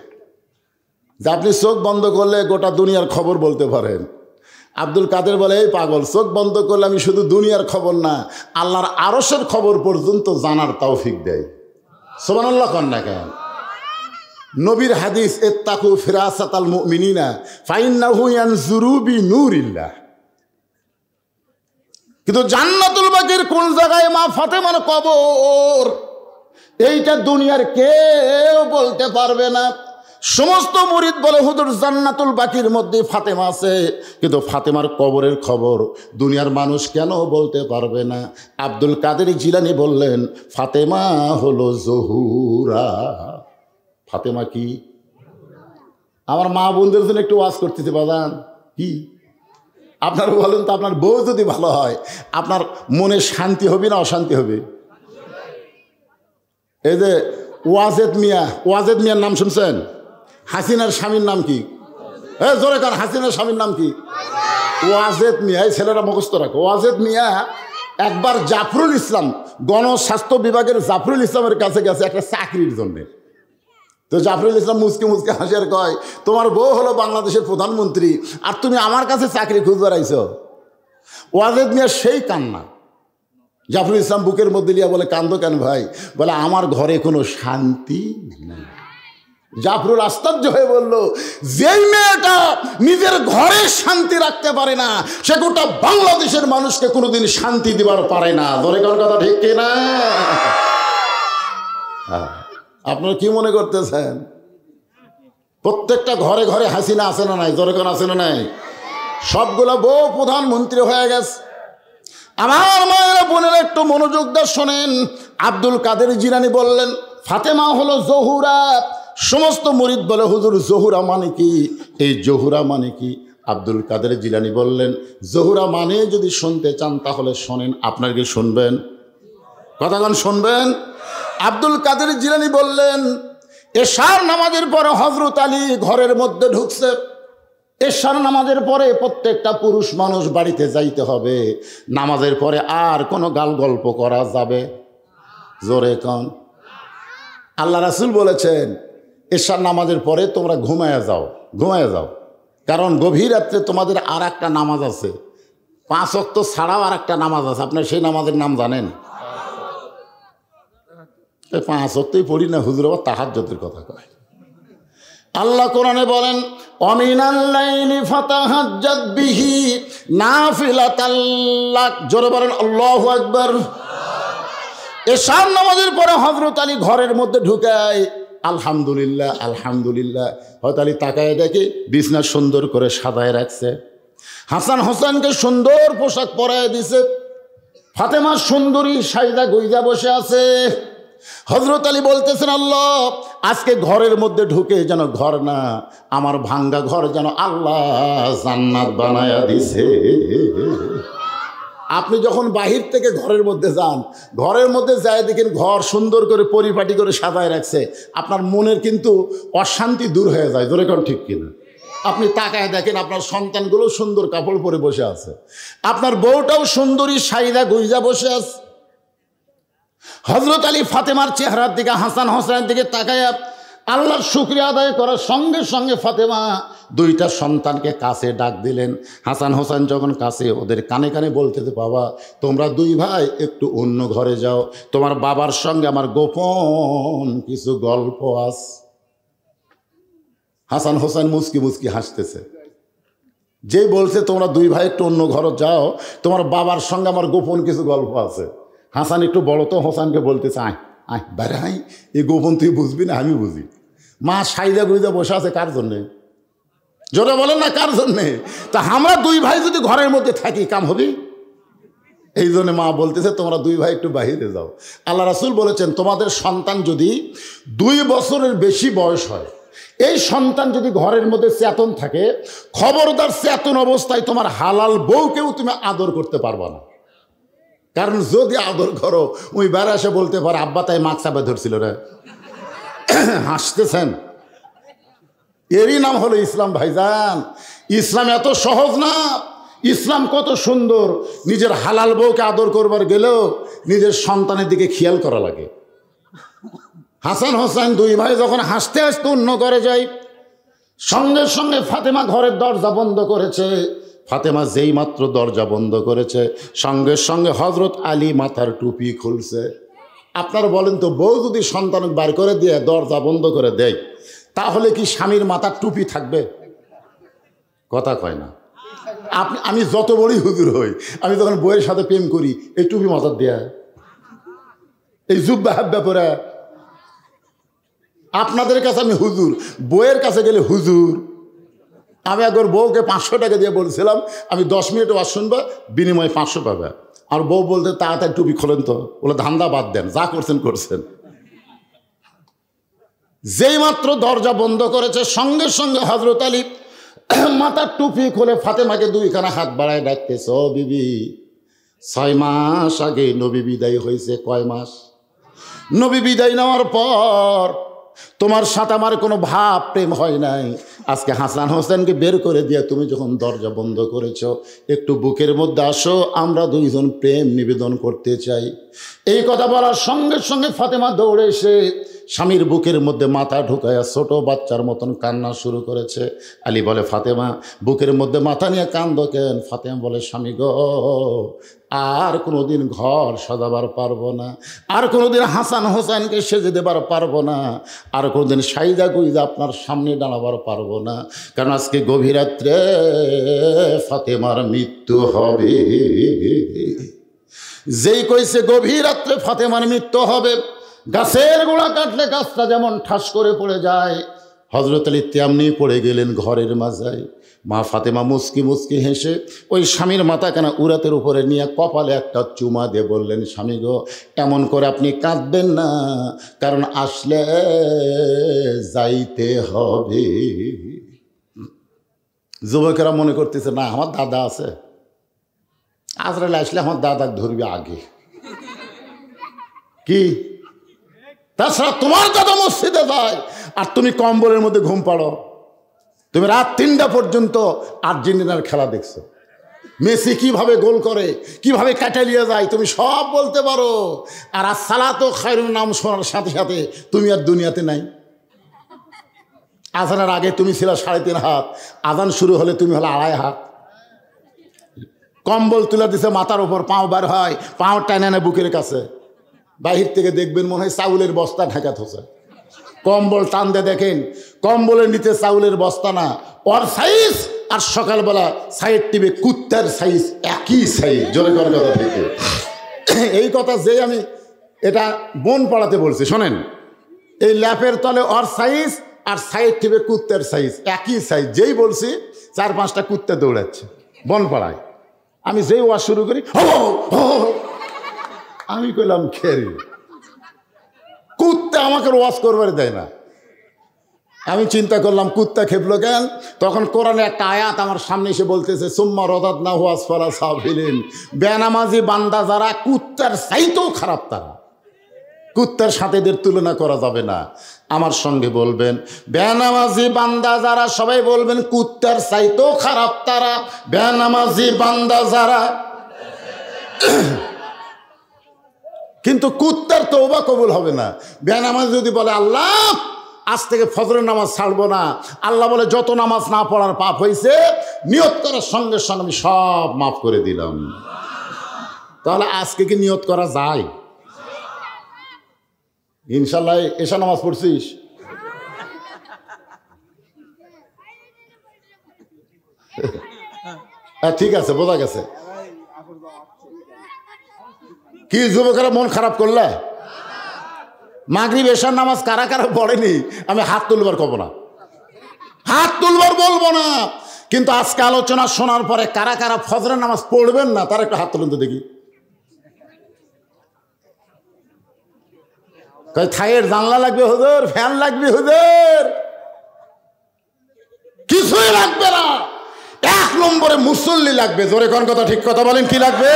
যে আপনি চোখ বন্ধ করলে গোটা দুনিয়ার খবর বলতে পারেন। আব্দুল কাদের বলে, এই পাগল, চোখ বন্ধ করলে আমি শুধু দুনিয়ার খবর না, আল্লাহর আরশের খবর পর্যন্ত জানার তৌফিক দেয়। সুবহানাল্লাহ কন না কেন? নবীর হাদিস, ইত্তাকু ফিরাসাতাল মুমিনিনা ফাইন্নাহু ইয়ানজুরু বিনূরিল্লাহ। কিন্তু জান্নাতুল বাকির কোন জায়গায় মা ফাতেমার কবর, এইটা দুনিয়ার কেউ বলতে পারবে না। সমস্ত মুরিদ বলে, হুজুর জান্নাতুল বাকির মধ্যে ফাতেমা আছে, কিন্তু ফাতেমার কবরের খবর দুনিয়ার মানুষ কেন বলতে পারবে না? আব্দুল কাদের জিলানী বললেন, ফাতেমা হলো জহুরা। ফাতেমা কি? আমার মা বোনদের জন্য একটু ওয়াজ করতেছে বাজান। কি আপনারা বলেন তো, আপনার বউ যদি ভালো হয় আপনার মনে শান্তি হবে না অশান্তি হবে? এই যে ওয়াজেদ মিয়া, ওয়াজেদ মিয়ার নাম শুনছেন? হাসিনার স্বামীর নাম কি? জোরে কার, হাসিনার স্বামীর নাম কি? ওয়াজেদ মিয়া। এই ছেলেরা মুখস্থ রাখো। ওয়াজেদ মিয়া একবার জাফরুল ইসলাম, গণস্বাস্থ্য বিভাগের জাফরুল ইসলামের কাছে গেছে একটা চাকরির জন্যে। তো জাফরুল ইসলাম মুসকে মুসকে হাসি আর কয়, তোমার বউ হলো বাংলাদেশের প্রধানমন্ত্রী আর তুমি আমার কাছে চাকরি খুঁজবার আইছো? ওয়াজেদ মিয়া সেই কান্না। জাফরুল ইসলাম বুকের মধ্যে লিয়া বলে, কান্দো কেন ভাই? বলে, আমার ঘরে কোনো শান্তি নেই। জাফরুল আশ্চর্য হয়ে বলল, যেই মেয়েটা নিজের ঘরে শান্তি রাখতে পারে না, সে গোটা বাংলাদেশের মানুষকে কোনোদিন শান্তি দিবার পারে না। ধরে কোন কথা ঠিক কিনা? আপনারা কি মনে করতেছেন? প্রত্যেকটা ঘরে ঘরে হাসিনা আছে না নাই? জোরে কোন আছে না নাই? সবগুলো বউ প্রধানমন্ত্রী হয়ে গেছে। আমার মায়েরা বোনেরা একটু মনোযোগ দিয়ে শোনেন। আব্দুল কাদের জিলানী বললেন, ফাতেমা হলো জহুরা। সমস্ত মুরিদ বলে, হুজুর জহুরা মানে কি? এই জহুরা মানে কি? আব্দুল কাদের জিলানী বললেন, জহুরা মানে যদি শুনতে চান তাহলে শোনেন। আপনার কি শুনবেন? কথাগণ শুনবেন। আব্দুল কাদের জিলানী বললেন, এশার নামাজের পরে হযরত আলী ঘরের মধ্যে ঢুকছে। এশার নামাজের পরে প্রত্যেকটা পুরুষ মানুষ বাড়িতে যাইতে হবে। নামাজের পরে আর কোনো গাল গল্প করা যাবে? জোরে কন। আল্লাহ রাসূল বলেছেন, এশার নামাজের পরে তোমরা ঘুমায় যাও, কারণ গভীর রাত্রে তোমাদের আর একটা নামাজ আছে, 5 ওয়াক্ত ছাড়াও আর একটা নামাজ আছে। আপনার সেই নামাজের নাম জানেন? 5 ওয়াক্তই পড়ি না হুজুর, আবার তাহাজ্জুদের কথা কয়। আল্লাহ কোরআনে বলেন, অমিনাল লাইলি ফাতাহাজ্জাদ বিহি নাফিলাতাল লাক। জোরে বলেন আল্লাহু আকবার। এশার নামাজের পরে হযরত আলী ঘরের মধ্যে ঢুকায়, আলহামদুলিল্লাহ আলহামদুলিল্লাহ। হযরত আলী তাকায় দেখে বিছনা সুন্দর করে সাজায় রাখছে, হাসান হোসেনকে সুন্দর পোশাক পরায় দিছে, ফাতেমা সুন্দরী সাইদা গুইজা বসে আছে। হযরত আলী বলতেছেন, আল্লাহ আজকে ঘরের মধ্যে ঢুকে যেন ঘর না, আমার ভাঙ্গা ঘর যেন আল্লাহ জান্নাত বানায়া দিছে। আপনি যখন বাহির থেকে ঘরের মধ্যে যান, ঘরের মধ্যে যায় দেখেন ঘর সুন্দর করে পরিপাটি করে সাজায় রাখছে, আপনার মনের কিন্তু অশান্তি দূর হয়ে যায়। জোরে কোন ঠিক কিনা? আপনি তাকায় দেখেন আপনার সন্তানগুলো সুন্দর কাপড় পরে বসে আছে, আপনার বউটাও সুন্দরী সাইদা গুইজা বসে আছে। হযরত আলী ফাতেমার চেহারার দিকে, হাসান হোসেনের দিকে তাকায় আল্লাহর শুকরিয়া আদায় করার সঙ্গে সঙ্গে ফাতেমা 2টা সন্তানকে কাছে ডাক দিলেন। হাসান হোসেন যখন কাছে, ওদের কানে কানে বলতেছে, বাবা তোমরা 2 ভাই একটু অন্য ঘরে যাও, তোমার বাবার সঙ্গে আমার গোপন কিছু গল্প আছে। হাসান হোসেন মুচকি মুচকি হাসতেছে। যেই বলছে তোমরা 2 ভাই একটু অন্য ঘরে যাও, তোমার বাবার সঙ্গে আমার গোপন কিছু গল্প আছে। হাসান একটু বড় তো, হোসেনকে বলতেছে, আয় বাইরে আয়, এই গোপন তুই বুঝবি না, আমি বুঝি। মা সাইদা গুইদা বসে আছে কার জন্যে? জোরে বলেন না, কার জন্যে? তা আমরা 2 ভাই যদি ঘরের মধ্যে থাকি কাম হবে? এই জন্য মা বলতেছে তোমরা 2 ভাই একটু বাহিরে যাও। আল্লাহ রাসূল বলেছেন, তোমাদের সন্তান যদি 2 বছরের বেশি বয়স হয়, এই সন্তান যদি ঘরের মধ্যে চেতন থাকে, খবরদার চেতন অবস্থায় তোমার হালাল বউকেও তুমি আদর করতে পারবা না। কারণ যদি আদর করো, ওই বেড়া এসে বলতে পারে, আব্বা তাই মাছ চাপে ধরছিল রে। হাসতেছেন, এরই নাম হলো ইসলাম। ভাইজান, ইসলাম এত সহজ না। ইসলাম কত সুন্দর। নিজের হালাল বউকে আদর করবার গেলেও নিজের সন্তানের দিকে খেয়াল করা লাগে। হাসান হোসেন 2 ভাই যখন হাসতে হাসতে অন্য ঘরে যায়, সঙ্গে সঙ্গে ফাতেমা ঘরের দরজা বন্ধ করেছে। ফাতেমা যেই মাত্র দরজা বন্ধ করেছে, সঙ্গে সঙ্গে হযরত আলী মাথার টুপি খুলছে। আপনারা বলেন তো, বউ যদি সন্তান বার করে দিয়ে দরজা বন্ধ করে দেয়, তাহলে কি স্বামীর মাথার টুপি থাকবে? কথা কয় না। আমি যত বড়ই হুজুর হই, আমি যখন বউয়ের সাথে প্রেম করি, এই টুপি মাথার দেয়া, এই জুব্বা হাব্বা পরে। আপনাদের কাছে আমি হুজুর, বউয়ের কাছে গেলে হুজুর। আমি একবার বউকে 500 টাকা দিয়ে বলছিলাম, আমি 10 মিনিট ওয়াজ শুনবো, বিনিময়ে 500 পাবে। আর বউ বলতে, তাড়াতাড়ি টুপি খোলেন তো। বলে, ধান্দা বাদ দেন, যা করছেন করছেন। যেই মাত্র দরজা বন্ধ করেছে, সঙ্গে সঙ্গে হযরত আলী মাথার টুপি খুলে ফাতেমাকে 2খানা হাত বাড়ায় ডাকতেছে, ও বিবি, 6 মাস আগে নবী বিদায় হয়েছে। কয় মাস? নবী বিদায় নেওয়ার পর তোমার সাথে আমার কোনো ভাব প্রেম হয় নাই। আজকে হাসান হোসেনকে বের করে দিয়ে তুমি যখন দরজা বন্ধ করেছো, একটু বুকের মধ্যে আসো, আমরা 2 জন প্রেম নিবেদন করতে চাই। এই কথা বলার সঙ্গে সঙ্গে ফাতেমা দৌড়ে এসে স্বামীর বুকের মধ্যে মাথা ঢুকায়া ছোট বাচ্চার মতন কান্না শুরু করেছে। আলী বলে, ফাতেমা বুকের মধ্যে মাথা নিয়ে কান্দো কেন? ফাতেমা বলে, স্বামী গো, আর কোনোদিন ঘর সাজাবার পারবো না, আর কোনোদিন হাসান হোসেনকে সেজে দেবার পারবো না, আর কোনোদিন সাইদা গুইদা আপনার সামনে দাঁড়াবার পারবো না। কারণ আজকে গভীর রাত্রে ফাতেমার মৃত্যু হবে। যেই কইছে গভীর রাত্রে ফাতেমার মৃত্যু হবে, গাছের গোড়া কাটলে গাছটা যেমন ঠাস করে পড়ে যায়, হযরত আলী তেমনি পড়ে গেলেন ঘরের মাঝায়। মা ফাতেমা মুচকি মুচকি হেসে ওই স্বামীর মাথাখানা উরাতের উপরে নিয়ে কপালে একটা চুমা দিয়ে বললেন, স্বামী গো, এমন করে আপনি কাঁদবেন না, কারণ আসলে যাইতে হবে। যুবকেরা মনে করতেছে, না আমার দাদা আছে, আজরাইল আসলে আমার দাদা ধরবে আগে। কি? তাছাড়া তোমার দাদা মসজিদে যায় আর তুমি কম্বলের মধ্যে ঘুম পাড়ো। তুমি রাত 3টা পর্যন্ত আর্জেন্টিনার খেলা দেখছো, মেসি কিভাবে গোল করে, কিভাবে কাটালিয়ে যায়, তুমি সব বলতে পারো। আর আসসালাতু খায়রুন নাম শোনার সাথে সাথে তুমি আর দুনিয়াতে নাই। আজানের আগে তুমি ছিল 3.5 হাত, আজান শুরু হলে তুমি হলো 2.5 হাত। কম্বল তুলে দিছে মাথার উপর, পাও বার হয়, পাও টানে না বুকের কাছে, বাহির থেকে দেখবেন মনে হয় চাউলের বস্তা ঢাকা থোছে। কম্বল টান দিয়ে দেখেন কম্বলের নিচে চাউলের বস্তা না, ওর সাইজ আর সকালবেলা সাইড টিভি কুত্তার সাইজ একই সাইজ। জোরে করে কথা থেকে এই কথা যে আমি এটা বোন পড়াতে বলছি, শোনেন, এই ল্যাপের তলে ওর সাইজ আর সাইড টিভি কুত্তার সাইজ একই সাইজ। যেই বলছি 4-5টা কুত্তা দৌড়াচ্ছে বন পাড়ায়। আমি যেই ওয়াজ শুরু করি আমি কইলাম খেরি, কুত্তা আমাকে ওয়াজ করবার দেয় না। আমি চিন্তা করলাম কুত্তা খেপলো কেন? তখন কোরআনে একটা আয়াত আমার সামনে এসে বলতেছে, সুম্মা রাদাদনাহু আসফালা সাফিলিন, বেনামাজি বান্দা যারা কুত্তার চাইতেও খারাপ তারা। কুত্তার সাথে এদের তুলনা করা যাবে না। আমার সঙ্গে বলবেন, বেনামাজি বান্দা যারা, সবাই বলবেন কুত্তার চাইতেও খারাপ তারা। বেনামাজি বান্দা যারা, কিন্তু কুত্তার তওবা কবুল হবে না। বেনামাজি যদি বলে আল্লাহ আজ থেকে ফজরের নামাজ ছাড়বো না, আল্লাহ বলে যত নামাজ না পড়ার পাপ হয়েছে নিয়ত করার সঙ্গে সঙ্গে আমি সব মাফ করে দিলাম। তাহলে আজকে কি নিয়ত করা যায়? ইনশাল্লাহ। এশা নামাজ পড়ছিস? ঠিক আছে, বোঝা গেছে। কি যুবকেরা মন খারাপ করলে? মাগরিব এশার নামাজ কারা কারা পড়েনি আমি হাত তুলবার কব না, হাত তুলবার বলবো না, কিন্তু আজকে আলোচনা শোনার পরে কারা কারা ফজরের নামাজ পড়বেন না তারা একটু হাত তুলুন তো দেখি। থাইয়ের জানলা লাগবে হুজুর, ফ্যান লাগবে হুজুর, কিছুই লাগবে না। 1 নম্বরে মুসল্লি লাগবে। জোরে কোন কথা, ঠিক কথা বলেন, কি লাগবে?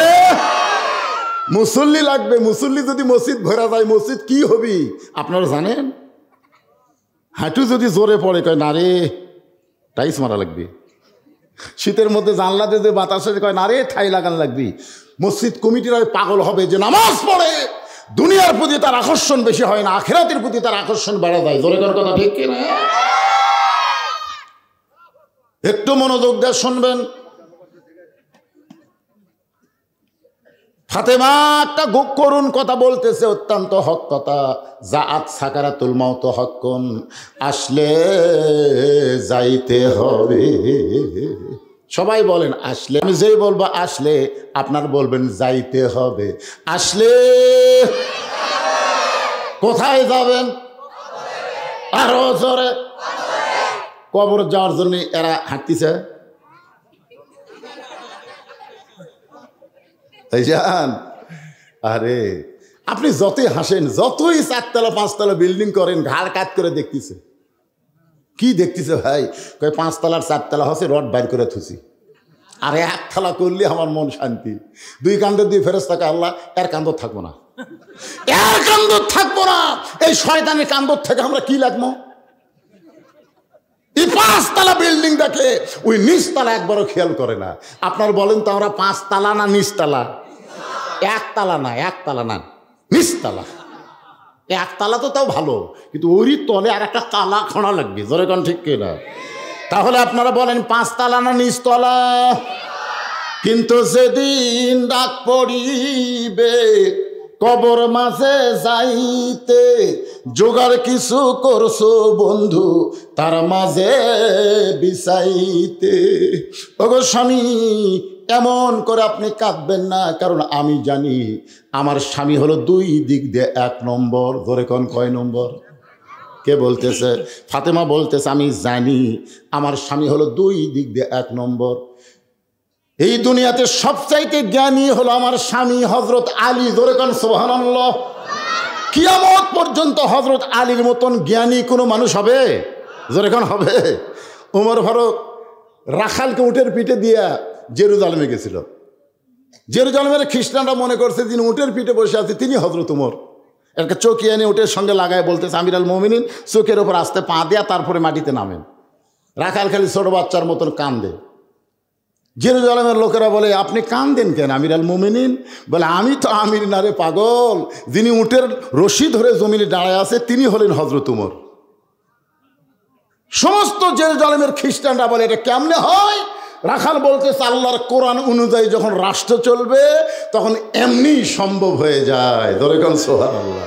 মুসল্লি লাগবে। মুসল্লি যদি মসজিদ ভরা যায় মসজিদ কি হবি আপনারা জানেন? হাঁটু যদি জোরে পড়ে, কয় না রে টাইস মারা লাগবে। শীতের মধ্যে জানলা দিয়ে বাতাসে কয় না রে ঠাই লাগান লাগবে। মসজিদ কমিটিরা পাগল হবে যে নামাজ পড়ে, দুনিয়ার প্রতি তার আকর্ষণ বেশি হয় না, আখিরাতের প্রতি তার আকর্ষণ বেড়ে যায়। জোরে কোন কথা, ঠিক কিনা? একটু মনোযোগ দিয়ে শুনবেন। ফাতেমা একটা করুণ কথা বলতেছে, অত্যন্ত হক কথা। জাআত সাকারাতুল মাউত হক্কুন, আসলে যাইতে হবে। সবাই বলেন আসলে। আমি যেই বলবো আসলে আপনার বলবেন যাইতে হবে। আসলে কোথায় যাবেন? আরো জোরে। কবর যাওয়ার জন্য এরা হাঁটতেছে। আরে আপনি যতই হাসেন, যতই 4তলা 5তলা বিল্ডিং করেন, ঘাড় কাত করে দেখতেছে। কি দেখতেছে ভাই? কয় 5 তলার 4 তলা হচ্ছে রড বাইর করে থুছি। আর 1 তলা করলে আমার মন শান্তি। 2 কান্দর দিয়ে ফেরেশতাকে আল্লাহ এর কান্দর থাকবো না, এর কান্দর থাকবো না। এই শয়তানের কান্দর থেকে আমরা কি লাগবো? এই 5 তলা বিল্ডিং দেখে ওই নিচতলা একবারও খেয়াল করে না। আপনার বলেন তো আমরা 5 তলা না নিচতলা? 1 তলা না, 1 তলা না, নিচতলা। 1 তলা তো তাও ভালো, কিন্তু ওরই তলে আর একটা তালা খোঁড়া লাগবে। জোরে কোন ঠিক কিনা? তাহলে আপনারা বলেন 5 তলা না নিচতলা? কিন্তু যেদিন ডাক পড়িবে কবর মাঝে যাইতে, জোগাড় কিছু করছো বন্ধু তার মাঝে বিছাইতে। ওগো স্বামী, এমন করে আপনি কাঁদবেন না, কারণ আমি জানি আমার স্বামী হলো 2 দিক দিয়ে 1 নম্বর। ধরে কোন কয় নম্বর? কে বলতেছে? ফাতেমা বলতেছে আমি জানি আমার স্বামী হলো 2 দিক দিয়ে 1 নম্বর। এই দুনিয়াতে সবচাইতে জ্ঞানী হলো আমার স্বামী হযরত আলী। ধরে কোন সুবহানাল্লাহ। কিয়ামত পর্যন্ত হযরত আলীর মতন জ্ঞানী কোনো মানুষ হবে? জোরে কোন হবে? ওমর ফারুক রাখালকে উটের পিঠে দিয়া জেরুজালেমে গেছিল। জেরুজালেমের খ্রিস্টানরা মনে করছে যিনি উটের পিঠে বসে আছে তিনি হযরত ওমর। একটা চৌকি এনে উটের সঙ্গে লাগায় বলতেছে আমিরুল মুমিনিন চোখের ওপর আস্তে পা দেয়া তারপরে মাটিতে নামেন। রাখাল খালি ছোট বাচ্চার মতন কান্দে। জেরুজালেমের লোকেরা বলে আপনি কান্দেন কেন আমিরুল মুমিনিন? বলে আমি তো আমির না রে পাগল, যিনি উটের রশি ধরে জমিনে দাঁড়ায় আছে তিনি হলেন হযরত উমর। সমস্ত জেরুজালেমের খ্রিস্টানরা বলে এটা কেমনে হয়? রাখাল বলতেছে আল্লাহর কোরআন অনুযায়ী যখন রাষ্ট্র চলবে তখন এমনি সম্ভব হয়ে যায়। ধরে কোন সুবহানাল্লাহ।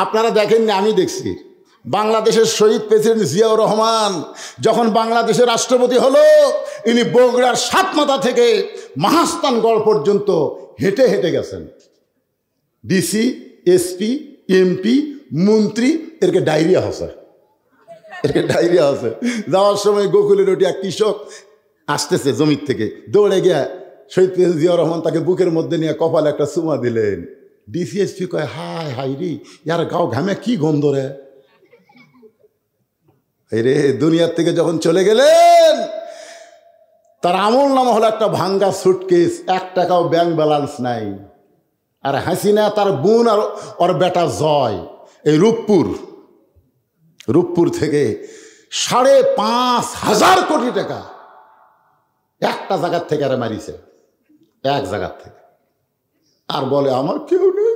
আপনারা দেখেননি, আমি দেখছি। বাংলাদেশের শহীদ প্রেসিডেন্ট জিয়াউর রহমান যখন বাংলাদেশের রাষ্ট্রপতি হলো, ইনি বগুড়ার সাতমাথা থেকে মহাস্থানগড় পর্যন্ত হেঁটে হেঁটে গেছেন। ডিসি, এসপি, এমপি, মন্ত্রী এরকে ডায়রিয়া হসে, যাওয়ার সময় গোকুলের ওটি এক কৃষক আসতেছে জমির থেকে, দৌড়ে গিয়া শহীদ প্রেসিডেন্ট জিয়াউর রহমান তাকে বুকের মধ্যে নিয়ে কপালে একটা চুমা দিলেন। ডিসিএসপি কয় হায় হাই রে, ইয়ার গাও ঘামে কি গন্ধ রে। রে দুনিয়ার থেকে যখন চলে গেলেন তার আমল নামা হলো একটা ভাঙ্গা সুটকেস, 1 টাকাও ব্যাংক ব্যালেন্স নাই। আর হাসিনা তার বোন আর ওর বেটা জয় এই রূপপুর থেকে 5,500 কোটি টাকা একটা জায়গার থেকে আরে মারিছে, এক জায়গার থেকে। আর বলে আমার কেউ নেই।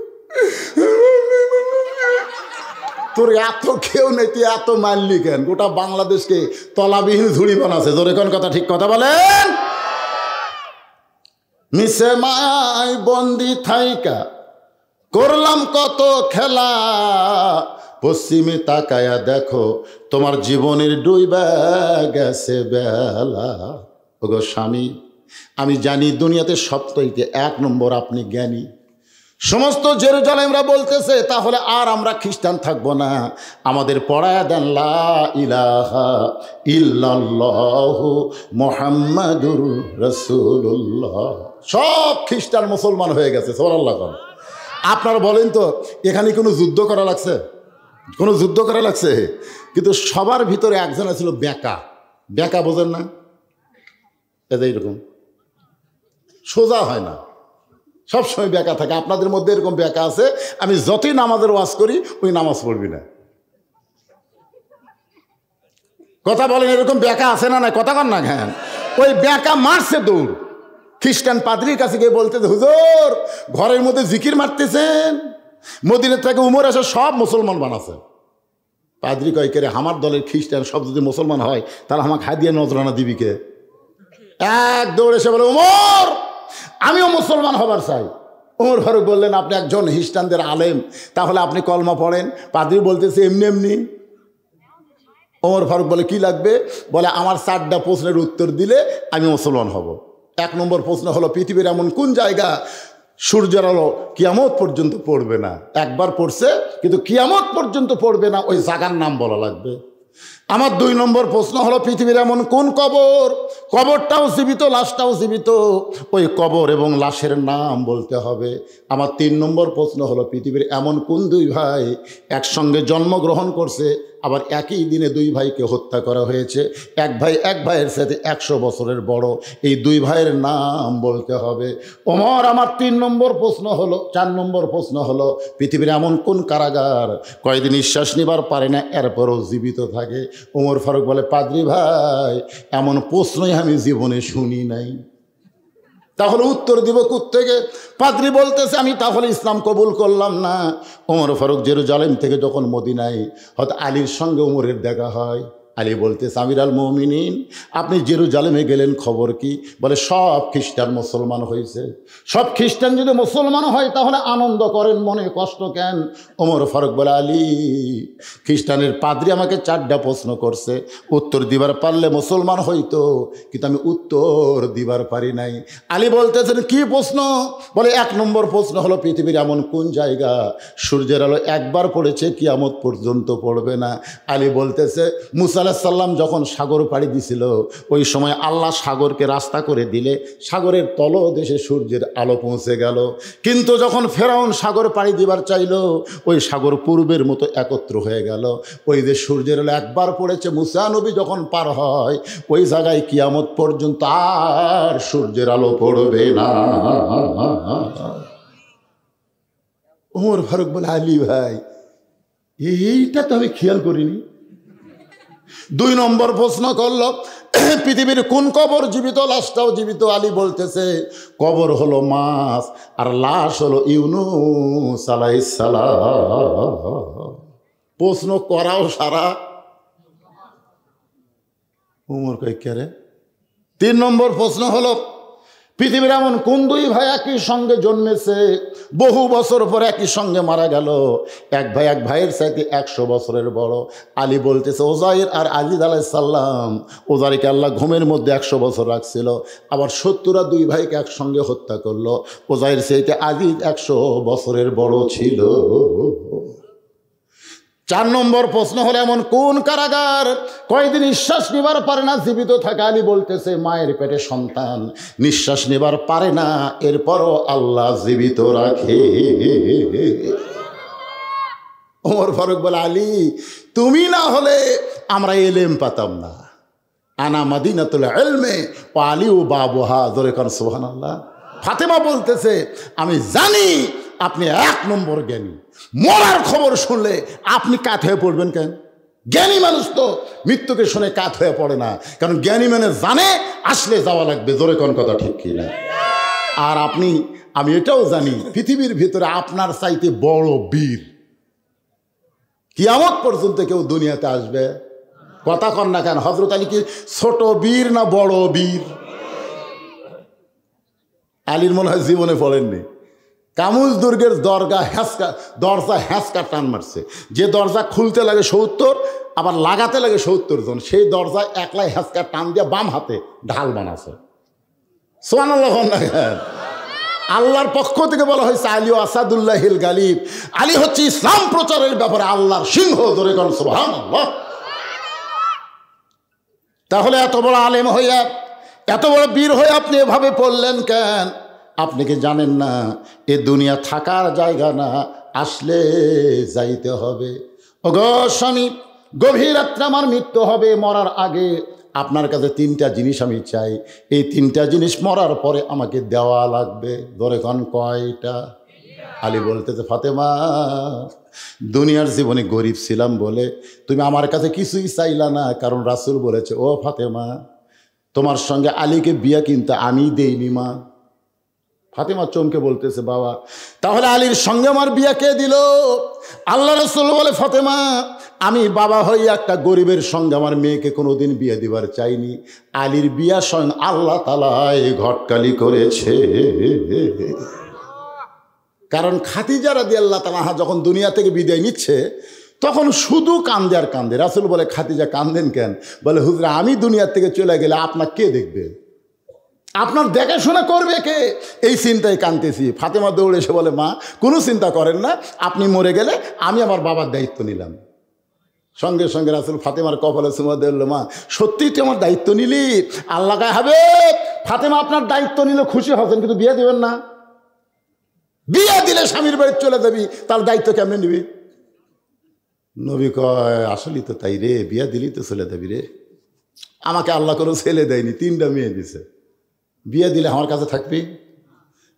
তোর এত কেউ নেই, তুই এত মারলি কেন? গোটা বাংলাদেশকে তলাবিহীন ঝুড়ি বানাচ্ছে। জোরে কোন কথা, ঠিক কথা বলেন। মিশে মায় বন্দি থাইকা করলাম কত খেলা, পশ্চিমে তাকায়া দেখো তোমার জীবনের ডুইবা গেছে বেলা। ওগো স্বামী, আমি জানি দুনিয়াতে সবথেকে 1 নম্বর আপনি জ্ঞানী। সমস্ত জেরুজালেমরা বলতেছে তাহলে আর আমরা খ্রিস্টান থাকবো না, আমাদের পড়ায়া দেন লা ইলাহা ইল্লাল্লাহু মুহাম্মাদুর রাসূলুল্লাহ। সব খ্রিস্টান মুসলমান হয়ে গেছে। সুবহানাল্লাহ। আপনারা বলেন তো এখানে কোনো যুদ্ধ করা লাগছে? কোনো যুদ্ধ করা লাগছে? কিন্তু সবার ভিতরে একজন ছিল বেকা, বোঝেন না? এইরকম সোজা হয় না, সবসময় বেকা থাকে। আপনাদের মধ্যে এরকম বেকা আছে, আমি যতই নামাজের ওয়াজ করি ওই নামাজ পড়বি না। কথা বলেন, এরকম বেকা আছে না? নাই কথা কন না। হ্যাঁ, ওই বেকা মারছে দৌড়। খ্রিস্টান পাদ্রির কাছে গিয়ে বলতেছে হুজুর ঘরের মধ্যে জিকির মারতেছেন, মদিনা থেকে উমর এসে সব মুসলমান বানাছে। পাদ্রি কয় কে রে, আমার দলের খ্রিস্টান সব যদি মুসলমান হয় তাহলে আমাকে হাদিয়া নজরানা দিবি কে? এক দৌড় এসে বলে উমর আমিও মুসলমান হবার চাই। ওমর ফারুক বললেন আপনি একজন খ্রিস্টানদের আলেম, তাহলে আপনি কলমা পড়েন। পাদ্রি বলতেছে এমনি এমনি। ওমর ফারুক বলে কি লাগবে? বলে আমার 4টা প্রশ্নের উত্তর দিলে আমি মুসলমান হব। 1 নম্বর প্রশ্ন হলো পৃথিবীর এমন কোন জায়গা সূর্যের আলো কিয়ামত পর্যন্ত পড়বে না? একবার পড়ছে কিন্তু কিয়ামত পর্যন্ত পড়বে না, ওই জায়গার নাম বলা লাগবে। আমার 2 নম্বর প্রশ্ন হলো পৃথিবীর এমন কোন কবরটাও জীবিত লাশটাও জীবিত, ওই কবর এবং লাশের নাম বলতে হবে। আমার 3 নম্বর প্রশ্ন হলো পৃথিবীর এমন কোন 2 ভাই একসঙ্গে জন্মগ্রহণ করছে আবার একই দিনে 2 ভাইকে হত্যা করা হয়েছে, এক ভাইয়ের সাথে 100 বছরের বড়, এই 2 ভাইয়ের নাম বলতে হবে। ওমর আমার 3 নম্বর প্রশ্ন হলো 4 নম্বর প্রশ্ন হলো পৃথিবীর এমন কোন কারাগার কয়েকদিন নিঃশ্বাস নিবার পারে না এরপরও জীবিত থাকে? ওমর ফারুক বলে পাদ্রি ভাই এমন প্রশ্নই আমি জীবনে শুনি নাই। তাহলে উত্তর দিব কোত্থেকে? পাদ্রি বলতেছে আমি তাহলে ইসলাম কবুল করলাম না। ওমর ফারুক জেরুজালেম থেকে যখন মদিনায় হয়তো আলীর সঙ্গে ওমরের দেখা হয়, আলী বলতেছে আমিরুল মুমিনিন আপনি জেরুজালেমে গেলেন খবর কি? বলে সব খ্রিস্টান মুসলমান হয়েছে। সব খ্রিস্টান যদি মুসলমান হয় তাহলে আনন্দ করেন, মনে কষ্ট কেন? ওমর ফারুক বলে আলী খ্রিস্টানের পাদ্রি আমাকে 4টা প্রশ্ন করছে, উত্তর দিবার পারলে মুসলমান হইতো, কিন্তু আমি উত্তর দিবার পারি নাই। আলী বলতেছেন কি প্রশ্ন? বলে 1 নম্বর প্রশ্ন হলো পৃথিবীর এমন কোন জায়গা সূর্যের আলো একবার পড়েছে কিয়ামত পর্যন্ত পড়বে না? আলী বলতেছে মুসা আলাইহিস সালাম যখন সাগর পাড়ি দিছিল ওই সময় আল্লাহ সাগরকে রাস্তা করে দিলে সাগরের তলদেশে সূর্যের আলো পৌঁছে গেল, কিন্তু যখন ফেরাউন সাগর পাড়ি দিবার চাইল ওই সাগর পূর্বের মতো একত্র হয়ে গেল। ওই যে সূর্যের আলো একবার পড়েছে মুসা নবী যখন পার হয় ওই জায়গায় কিয়ামত পর্যন্ত আর সূর্যের আলো পড়বে না। ওমর ফারুক বলে, আলী ভাই এইটা তো আমি খেয়াল করিনি। 2 নম্বর প্রশ্ন করলো, পৃথিবীর কোন কবর জীবিত, লাশটাও জীবিত। আলী বলতেছে, কবর হলো মাছ আর লাশ হলো ইউনূস আলাইহিস সালাম। প্রশ্ন করাও সারা। উমর কই কে রে? 3 নম্বর প্রশ্ন হলো, পৃথিবীর এমন কোন 2 ভাই একই সঙ্গে জন্মেছে, বহু বছর পর একই সঙ্গে মারা গেল, এক ভাই এক ভাইয়ের চাইতে 100 বছরের বড়। আলী বলতেছে, ওজাইর আর আজিজ আলাইহিস সালাম। ওজাইরকে আল্লাহ ঘুমের মধ্যে 100 বছর রাখছিল, আবার 70 2 ভাইকে একসঙ্গে হত্যা করলো। ওজাইর চাইতে আজিজ 100 বছরের বড় ছিল। 4 নম্বর প্রশ্ন হলো, এমন কোন কারাগার কয়দিন নিঃশ্বাস নেবার পারে না, জীবিত থাকে? আলী বলতেছে, মায়ের পেটে সন্তান নিঃশ্বাস নেবার পারে না, এরপরও আল্লাহ জীবিত রাখে। ওমর ফারুক বলে, আলী তুমি না হলে আমরা এলেম পাতাম না। আনা মাদিনাতুল ইলমে ওয়া আলিউ বাবুহা। জোরে কান সুবহানাল্লাহ। ফাতেমা বলতেছে, আমি জানি আপনি 1 নম্বর জ্ঞানী, মরার খবর শুনলে আপনি কাত হয়ে পড়বেন কেন? জ্ঞানী মানুষ তো মৃত্যুকে শুনে কাত হয়ে পড়ে না, কারণ জ্ঞানী মানে জানে আসলে যাওয়া লাগবে। জোরে কোন কথা ঠিক কি না? আর আমি এটাও জানি পৃথিবীর ভিতরে আপনার চাইতে বড় বীর কিয়ামত পর্যন্ত কেউ দুনিয়াতে আসবে? কথা কন না কেন? হযরত আলী কি ছোট বীর না বড় বীর? আলীর মনে হয় জীবনে পড়েননি। কামুজ দুর্গের দরজা হ্যাঁচকা টান মারছে, যে দরজা খুলতে লাগে 70 আবার লাগাতে লাগে 70 জন, সেই দরজায় একলাই হ্যাঁচকা টান দিয়ে বাম হাতে ঢাল বানাছে। সুবহানাল্লাহ। আল্লাহর পক্ষ থেকে বলা হয়েছে, আলী আসাদুল্লাহিল গালিব। আলী হচ্ছে ইসলাম প্রচারের ব্যাপারে আল্লাহর সিংহ। ধরে কোন সুবহানাল্লাহ। তাহলে এত বড় আলেম হইয়া, এত বড় বীর হয়ে আপনি এভাবে পড়লেন কেন? আপনি কি জানেন না এ দুনিয়া থাকার জায়গা না, আসলে যাইতে হবে। ওগো স্বামী, গভীর রাত্রে আমার মৃত্যু হবে, মরার আগে আপনার কাছে 3টা জিনিস আমি চাই। এই 3টা জিনিস মরার পরে আমাকে দেওয়া লাগবে। ধরে কোন কয়টা? আলী বলতেছে, ফাতেমা দুনিয়ার জীবনে গরিব ছিলাম বলে তুমি আমার কাছে কিছুই চাইলা না, কারণ রাসূল বলেছে, ও ফাতেমা তোমার সঙ্গে আলীকে বিয়া কিন্তু আমি দেইনি মা। ফাতেমা চমকে বলতেছে, বাবা তাহলে আলীর সঙ্গে আমার বিয়া কে দিল? আল্লাহ রাসূল বলে, ফাতেমা আমি বাবা হয়ে একটা গরিবের সঙ্গে আমার মেয়েকে কোনোদিন বিয়ে দিবার চাইনি। আলীর বিয়া স্বয়ং আল্লাহ তাআলাই ঘটকালি করেছে। কারণ খাদিজা রাদিয়াল্লাহু তাআলা যখন দুনিয়া থেকে বিদায় নিচ্ছে তখন শুধু কান্দে আর কান্দে। রাসূল বলে, খাদিজা কান্দেন কেন? বলে, হুজুর আমি দুনিয়ার থেকে চলে গেলে আপনার কে দেখবে, আপনার দেখাশোনা করবে কে? এই চিন্তায় কাঁদতেছি। ফাতেমা দৌড়ে এসে বলে, মা কোনো চিন্তা করেন না, আপনি মরে গেলে আমি আমার বাবার দায়িত্ব নিলাম। সঙ্গে সঙ্গে রাসূল ফাতেমার কপালে চুমা দিল, মা সত্যিই তুই আমার দায়িত্ব নিলি? আল্লাহ গায়ে হবে। ফাতেমা আপনার দায়িত্ব নিলে খুশি হতেন, কিন্তু বিয়ে দেবেন না। বিয়ে দিলে স্বামীর বাড়ি চলে যাবি, তার দায়িত্ব কেমনে নিবি? নবী কয়, আসলেই তো তাই রে, বিয়ে দিলি তো চলে যাবি রে। আমাকে আল্লাহ কোনো ছেলে দেয়নি, 3টা মেয়ে দিছে। বিয়ে দিলে আমার কাছে থাকবি?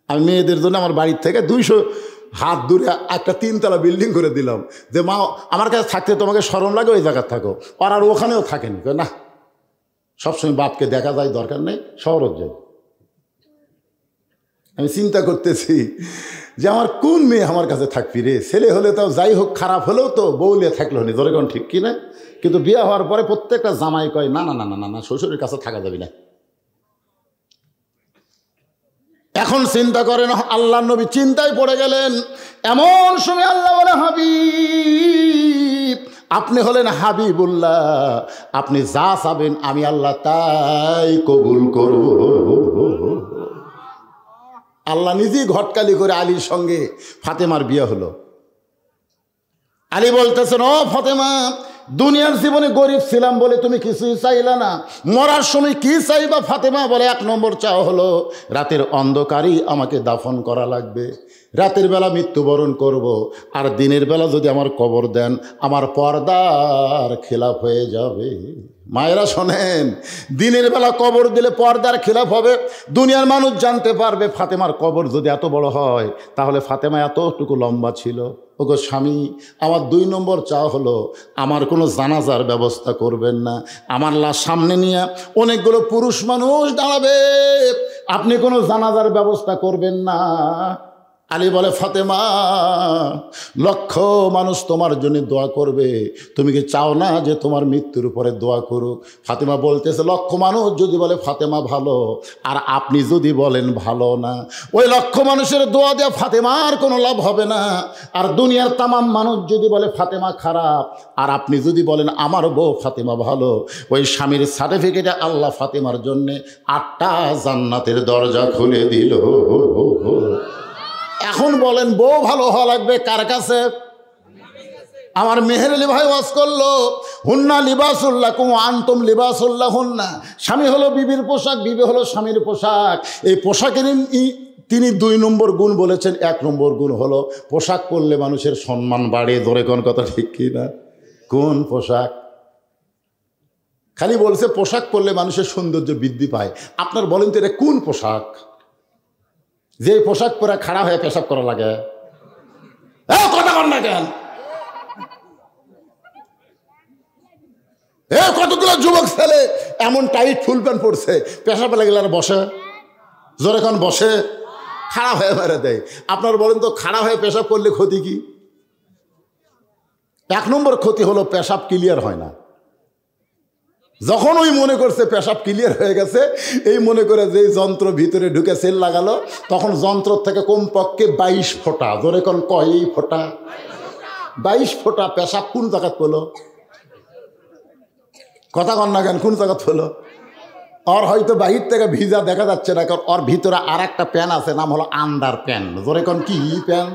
আমি মেয়েদের জন্য আমার বাড়ির থেকে 200 হাত দূরে একটা 3তলা বিল্ডিং করে দিলাম, যে মা আমার কাছে থাকতে তোমাকে শরম লাগে, ওই জায়গায় থাকো। আর ওখানেও থাকেনি, না সবসময় বাপকে দেখা যায়, দরকার নেই, শহরত যাই। আমি চিন্তা করতেছি যে আমার কোন মেয়ে আমার কাছে থাকবি রে? ছেলে হলে তাও যাই হোক, খারাপ হলেও তো বউলে থাকলে হনি, ধরে কোন ঠিক কিনা? কিন্তু বিয়ে হওয়ার পরে প্রত্যেকটা জামাই কয়, না না না না না, শ্বশুরের কাছে থাকা যাবে না। এখন চিন্তা করেন, আল্লাহ নবী চিন্তায় পড়ে গেলেন। এমন সময় আল্লাহ বলে, হাবিব আপনি হলেন হাবিবুল্লাহ, আপনি যা চাবেন আমি আল্লাহ তাই কবুল করব। আল্লাহ নিজেই ঘটকালি করে আলীর সঙ্গে ফাতেমার বিয়ে হলো। আলী বলতেছেন, ও ফাতেমা দুনিয়ার জীবনে গরিব ছিলাম বলে তুমি কিছুই চাইলা না, মরার সময় কি চাইবা? ফাতেমা বলে, 1 নম্বর চাওয়া হলো রাতের অন্ধকারেই আমাকে দাফন করা লাগবে। রাতের বেলা মৃত্যুবরণ করব, আর দিনের বেলা যদি আমার কবর দেন আমার পর্দার খেলাফ হয়ে যাবে। মায়েরা শোনেন, দিনের বেলা কবর দিলে পর্দার খেলাফ হবে, দুনিয়ার মানুষ জানতে পারবে ফাতেমার কবর যদি এত বড় হয় তাহলে ফাতেমা এতটুকু লম্বা ছিল। ওগো স্বামী, আমার 2 নম্বর চাওয়া হলো আমার কোনো জানাজার ব্যবস্থা করবেন না। আমার লাশ সামনে নিয়ে অনেকগুলো পুরুষ মানুষ দাঁড়াবে, আপনি কোনো জানাজার ব্যবস্থা করবেন না। আলী বলে, ফাতেমা, লক্ষ মানুষ তোমার জন্য দোয়া করবে, তুমি কি চাও না যে তোমার মৃত্যুর উপরে দোয়া করুক? ফাতেমা বলতেছে, লক্ষ মানুষ যদি বলে ফাতেমা ভালো, আর আপনি যদি বলেন ভালো না, ওই লক্ষ মানুষের দোয়া দেওয়া ফাতেমার কোনো লাভ হবে না। আর দুনিয়ার তামাম মানুষ যদি বলে ফাতেমা খারাপ, আর আপনি যদি বলেন আমার বউ ফাতেমা ভালো, ওই স্বামীর সার্টিফিকেটে আল্লাহ ফাতেমার জন্যে 8টা জান্নাতের দরজা খুলে দিল। এখন বলেন, বউ ভালো হওয়া লাগবে কার কাছে? আমার মেহের আলী ভাই ওয়াজ করলো, হুন্না লিবাসুল্লাকুম ওয়া আনতুম লিবাসুল্লাহুন্না। স্বামী হলো বিবির পোশাক, বিবি হলো স্বামীর পোশাক। এই পোশাকের তিনি 2 নম্বর গুণ বলেছেন। 1 নম্বর গুণ হলো পোশাক পরলে মানুষের সম্মান বাড়ে। ধরে কোন কথা ঠিক কি না? কোন পোশাক? খালি বলছে পোশাক পরলে মানুষের সৌন্দর্য বৃদ্ধি পায়। আপনার বলেন তো এটা কোন পোশাক? যে পোশাক পরে খাড়া হয়ে পেশাব করা লাগে? কথা কর না কেন? কতগুলো যুবক ছেলে এমন টাইট ফুল প্যান্ট পরছে, পেশাব লাগলে আর বসে? জোরে কোন বসে? খাড়া হয়ে মেরে দেয়। আপনার বলেন তো খাড়া হয়ে পেশাব করলে ক্ষতি কি? 1 নম্বর ক্ষতি হলো পেশাব ক্লিয়ার হয় না। যখন ওই মনে করছে পেশাব ক্লিয়ার হয়ে গেছে, এই মনে করে যে যন্ত্র ভিতরে ঢুকে সেল লাগালো, তখন যন্ত্র থেকে কমপক্ষে 22 ফোঁটা, ধরে কোন কয় ফোঁটা, 22 ফোঁটা পেশাব কোন জায়গাত পেলো? কথা কন না কেন? কোন জায়গাত পেলো? ওর হয়তো বাহির থেকে ভিজা দেখা যাচ্ছে না, কারণ ওর ভিতরে আর একটা প্যান আছে, নাম হলো আন্ডার প্যান। ধরে কোন কি প্যান?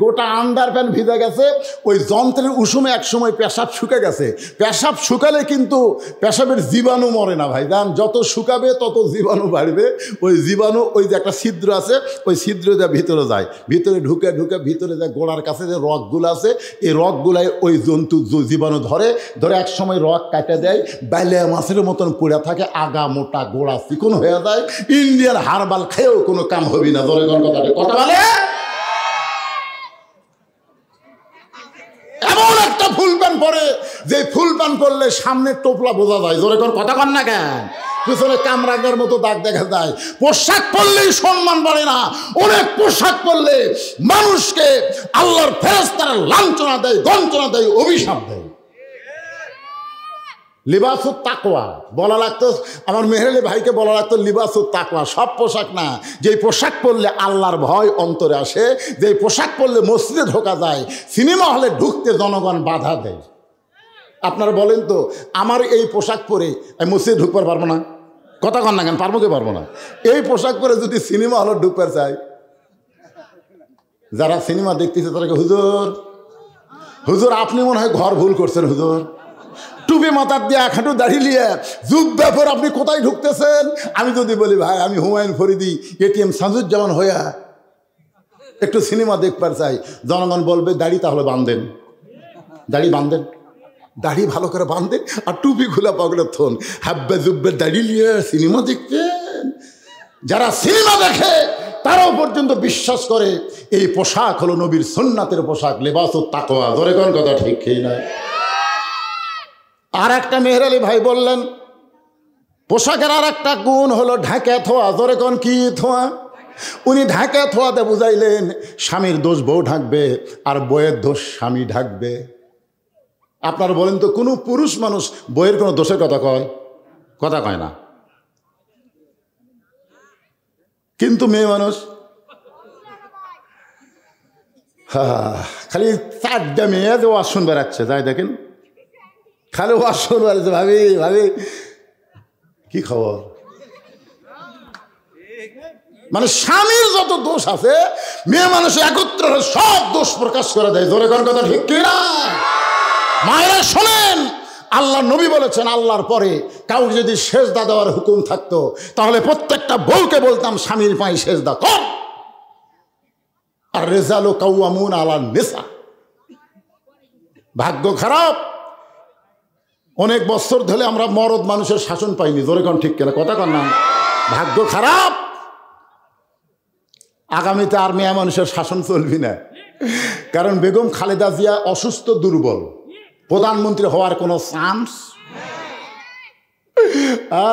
গোটা আন্ডার প্যান ভিজে গেছে। ওই যন্ত্রের উষুমে একসময় পেশাব শুকে গেছে। পেশাব শুকালে কিন্তু পেশাবের জীবাণু মরে না ভাই, জান। যত শুকাবে তত জীবাণু বাড়বে। ওই জীবাণু, ওই যে একটা ছিদ্র আছে, ওই ছিদ্র যা ভিতরে যায়, ভিতরে ঢুকে ঢুকে ভিতরে যে গোড়ার কাছে যে রগগুলো আছে, এই রগগুলাই ওই জন্তু জীবাণু ধরে এক সময় রগ কাটে দেয়, বাইলে মাছের মতন পড়ে থাকে, আগা মোটা গোড়া চিকন হয়ে যায়। ইন্ডিয়ান হারবাল খেয়েও কোনো কাম হবি না। ধরে কোন কথাটা কথা বলে? এমন একটা ফুল প্যান্ট পরে যে ফুল প্যান্ট পরলে সামনের টোপলা বোঝা যায়। জোরে কোন কথা কন না কেন? পিছনে কামরাঙ্গার মতো দাগ দেখা যায়। পোশাক পরলেই সম্মান বাড়ে না, অনেক পোশাক পরলে মানুষকে আল্লাহর ফেরেশতারা লাঞ্ছনা দেয়, গঞ্জনা দেয়, অভিশাপ দেয়। লিবাসুত তাকওয়া বলা লাগতো, আমার মেহেরলি ভাইকে বলা লাগতো লিবাসুত তাকওয়া। সব পোশাক না, যেই পোশাক পরলে আল্লাহর ভয় অন্তরে আসে, যেই পোশাক পরলে মসজিদে ঢোকা যায়, সিনেমা হলে ঢুকতে জনগণ বাধা দেয়। আপনারা বলেন তো, আমার এই পোশাক পরে আমি মসজিদে ঢুকতে পারবো না? কথা কন না কেন? পারবো কি পারবো না? এই পোশাক পরে যদি সিনেমা হলে ঢুকতে চাই, যারা সিনেমা দেখতেছে তাদেরকে, হুজুর হুজুর আপনি মনে হয় ঘর ভুল করছেন হুজুর, টুপি মাথার দিয়ে একহাঁটু দাঁড়িয়ে নিয়ে যুগ ব্যাপার আপনি কোথায় ঢুকতেছেন? আমি যদি বলি ভাই আমি হুমায়ুন ফরিদি এটিএম সাজুজ্জামান হইয়া একটু সিনেমা দেখবার চাই, জনগণ বলবে দাড়ি তাহলে বাঁধেন, দাড়ি বাঁধেন, দাড়ি ভালো করে বাঁধেন, আর টুপি খোলা পাগলে থন, হাব্বে জুব্বে দাড়ি নিয়ে সিনেমা দেখতেন। যারা সিনেমা দেখে তারাও পর্যন্ত বিশ্বাস করে এই পোশাক হলো নবীর সুন্নাতের পোশাক, লিবাসুত তাকওয়া। ধরে কোন কথা ঠিক খেয়ে নয়? আর একটা মেহের আলী ভাই বললেন পোশাকের আর একটা গুণ হলো ঢাকে থোয়া। ধরে কোন কি থোয়া? উনি ঢাকে থোয়াতে বুঝাইলেন স্বামীর দোষ বউ ঢাকবে, আর বউয়ের দোষ স্বামী ঢাকবে। আপনারা বলেন তো, কোনো পুরুষ মানুষ বউয়ের কোনো দোষের কথা কয়? কথা কয় না। কিন্তু মেয়ে মানুষ খালি 4টা মেয়ে যে ওয়াজ শুনবে রাখছে, যাই দেখেন খালি ওয়াজ শুনবে রাখছে। ভাবি ভাবি কি খবর? মানে স্বামীর যত দোষ আছে মেয়ে মানুষ একত্র সব দোষ প্রকাশ করে দেয়। ধরে কোন কথা ঠিক কিনা? মায়েরা শোনেন, আল্লাহ নবী বলেছেন আল্লাহর পরে কাউকে যদি সেজদা দেওয়ার হুকুম থাকতো তাহলে প্রত্যেকটা বউকে বলতাম স্বামীর পায়ে সেজদা কর। আর রেজালু কাওয়ামুন আলা নিসা। ভাগ্য খারাপ, অনেক বছর ধরে আমরা মরদ মানুষের শাসন পাইনি, জোরে কোন ঠিক কিনা, কথা কন না? ভাগ্য খারাপ, আগামীতে আর মেয়ে মানুষের শাসন চলবি না। কারণ বেগম খালেদা জিয়া অসুস্থ, দুর্বল, প্রধানমন্ত্রী হওয়ার কোনো চান্স।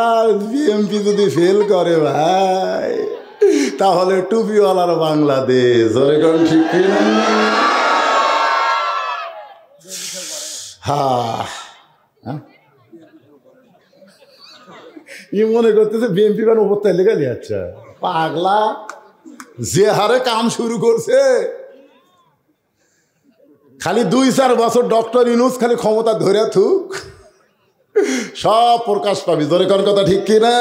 আর বিএনপি যদি ফেল করে ভাই, তাহলে টুপিওয়ালার বাংলাদেশ, জোরে কোন ঠিক কিনা? ই মনে করতেছে বিএনপি বান উপর তাই লেগে যাচ্ছে, পাগলা। যে হারে কাম শুরু করছে, খালি 2-4 বছর ডক্টর ইউনূস খালি ক্ষমতা ধরে থুক, সব প্রকাশ পাবি, জোরে কোন কথা ঠিক কিনা?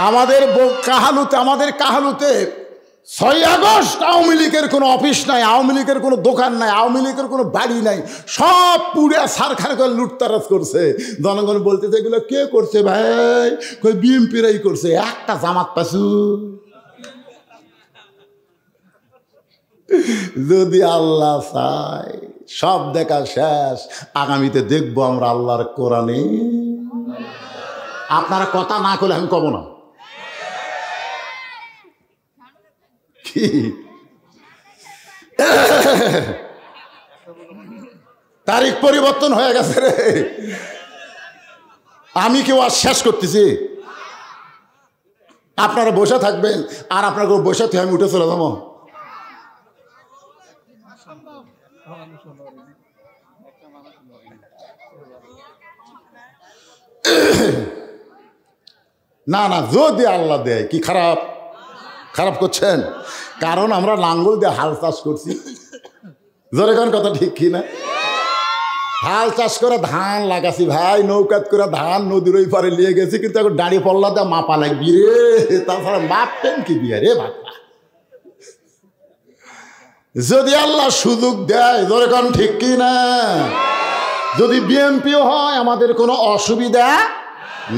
আমাদের কাহালুতে 6 আগস্ট আওয়ামী লীগের কোনো অফিস নাই, আওয়ামী লীগের কোনো দোকান নাই, আওয়ামী লীগের কোনো বাড়ি নাই, সব পুড়ে সারখার করে লুটতারাজ করছে। জনগণ বলতেছে এগুলো কে করছে ভাই? কই বিএনপিরাই করছে। একটা জামাত পাসু, যদি আল্লাহ চায় সব দেখা শেষ, আগামীতে দেখবো আমরা আল্লাহর কোরআনে। আপনারা কথা না করলে আমি কব না। কি তারিখ পরিবর্তন হয়ে গেছে রে, আমি কেউ আর শেষ করতেছি। আপনারা বসে থাকবেন, আর আপনার বসে থেকে আমি উঠে চলে যাবো। না না, যদি আল্লাহ দেয়, কি খারাপ করছেন? কারণ আমরা লাঙ্গল দিয়ে হাল চাষ করছি, জোরে কোন কথা ঠিক কি না? হাল চাষ করে ধান লাগাছি ভাই, নৌকাত করে ধান নদীর ওই পারে নিয়ে গেছি, কিন্তু এখন দাঁড়ি পল্লা দিয়ে মাপা লাগবি রে, তাছাড়া মাপতেন কি দিয়ে রে বাবা? যদি আল্লাহ সুযোগ দেয়, জোরে কোন ঠিক কি না? যদি বিএনপিও হয় আমাদের কোনো অসুবিধা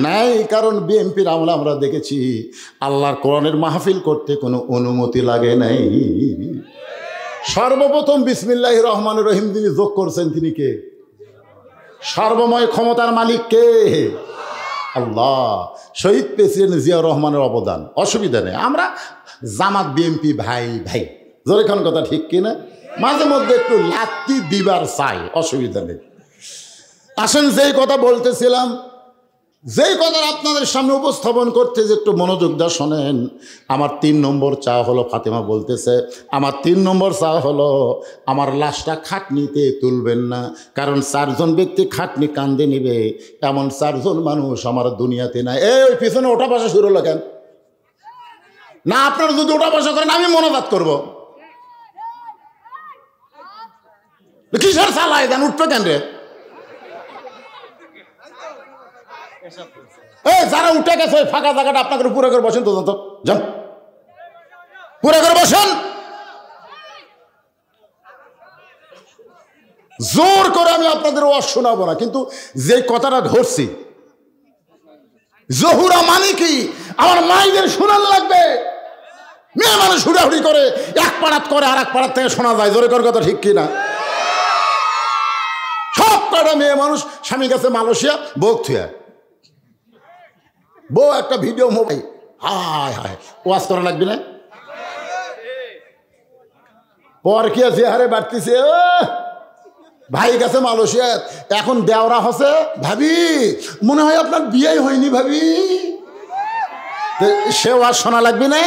নাই, কারণ বিএনপির আমলে আমরা দেখেছি আল্লাহর কোরআনের মাহফিল করতে কোনো অনুমতি লাগে নাই। সর্বপ্রথম বিসমিল্লাহির রহমানির রহিম যিনি যোগ করছেন তিনি কে? সর্বময় ক্ষমতার মালিক কে? আল্লাহ। শহীদ প্রেসিডেন্ট জিয়াউর রহমানের অবদান, অসুবিধা নেই। আমরা জামাত বিএনপি ভাই ভাই, জোরে কোন কথা ঠিক কিনা? মাঝে মধ্যে একটু লাত্তি দিবার চাই, অসুবিধা নেই। আসেন, যেই কথা বলতেছিলাম, যেই কথা আপনাদের সামনে উপস্থাপন করতে, যে একটু মনোযোগ দিয়ে শোনেন। আমার 3 নম্বর চা হলো, ফাতেমা বলতেছে আমার 3 নম্বর চা হলো, আমার লাশটা খাটনিতে তুলবেন না, কারণ 4 জন ব্যক্তি খাটনি কান্দে নিবে, এমন 4 জন মানুষ আমার দুনিয়াতে নাই। ওই পিছনে ওঠা বসা শুরু হলো কেন? না, আপনারা যদি ওঠা বসা করেন আমি মনোবাদ করবো। কিসের চালায় দেন, উঠবে কেন রে? যারা উঠে গেছে ওই ফাঁকা জায়গাটা আপনাকে পুরো করে বসেন, তো যান পুরো করে বসেন। জোর করে আমি আপনাদের ওয়াজ শোনাবো না, কিন্তু যে কথাটা ধরছি, জহুরা মানে কি আমার মাইদের শোনান লাগবে। মেয়ে মানুষ হুড়াহুড়ি করে, এক পাড়াত করে আর এক পাড়াত থেকে শোনা যায়, জোরে করে কথা ঠিক কিনা? সব কটা মেয়ে মানুষ স্বামী গেছে মালয়েশিয়া, বউ থুয়া, বউ একটা ভিডিও মোবাইল, হায় হায়, ওয়াজ করা লাগবে না? পর কি যে হারে বাড়তিছে, ভাই গেছে মালয়েশিয়া, এখন দেওরা হচ্ছে, ভাবি মনে হয় আপনার বিয়ে হয়নি ভাবি, সে ওয়াজ শোনা লাগবে না?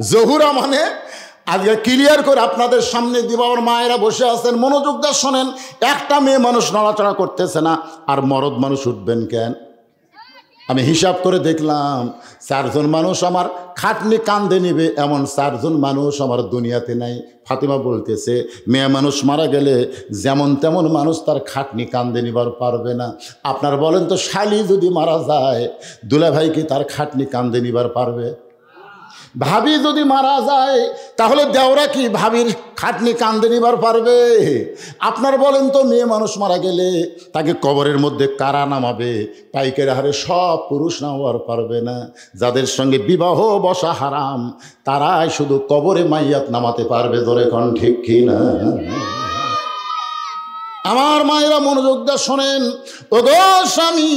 জহুরা মানে আজকে ক্লিয়ার করে আপনাদের সামনে দিব। আমার মায়েরা বসে আছেন, মনোযোগ দিয়ে শোনেন। একটা মেয়ে মানুষ নড়াচড়া করতেছে না, আর মরদ মানুষ উঠবেন কেন? আমি হিসাব করে দেখলাম 4 জন মানুষ আমার খাটনি কান্দে নিবে, এমন 4 জন মানুষ আমার দুনিয়াতে নাই। ফাতেমা বলতেছে মেয়ে মানুষ মারা গেলে যেমন তেমন মানুষ তার খাটনি কান্দে নিবার পারবে না। আপনার বলেন তো, শালি যদি মারা যায়, দুলাভাই কি তার খাটনি কান্দে নিবার পারবে? ভাবি যদি মারা যায়, তাহলে দেওরা কি ভাবির খাটনি কান্দে নিবার পারবে? আপনার বলেন তো, মেয়ে মানুষ মারা গেলে তাকে কবরের মধ্যে কারা নামাবে? পাইকারি হারে সব পুরুষ নামাবার পারবে না। যাদের সঙ্গে বিবাহ বসা হারাম, তারাই শুধু কবরে মাইয়াত নামাতে পারবে। ধরে কোন ঠিক কি না? আমার মায়েরা মনোযোগ দিয়ে শোনেন, ওগো স্বামী,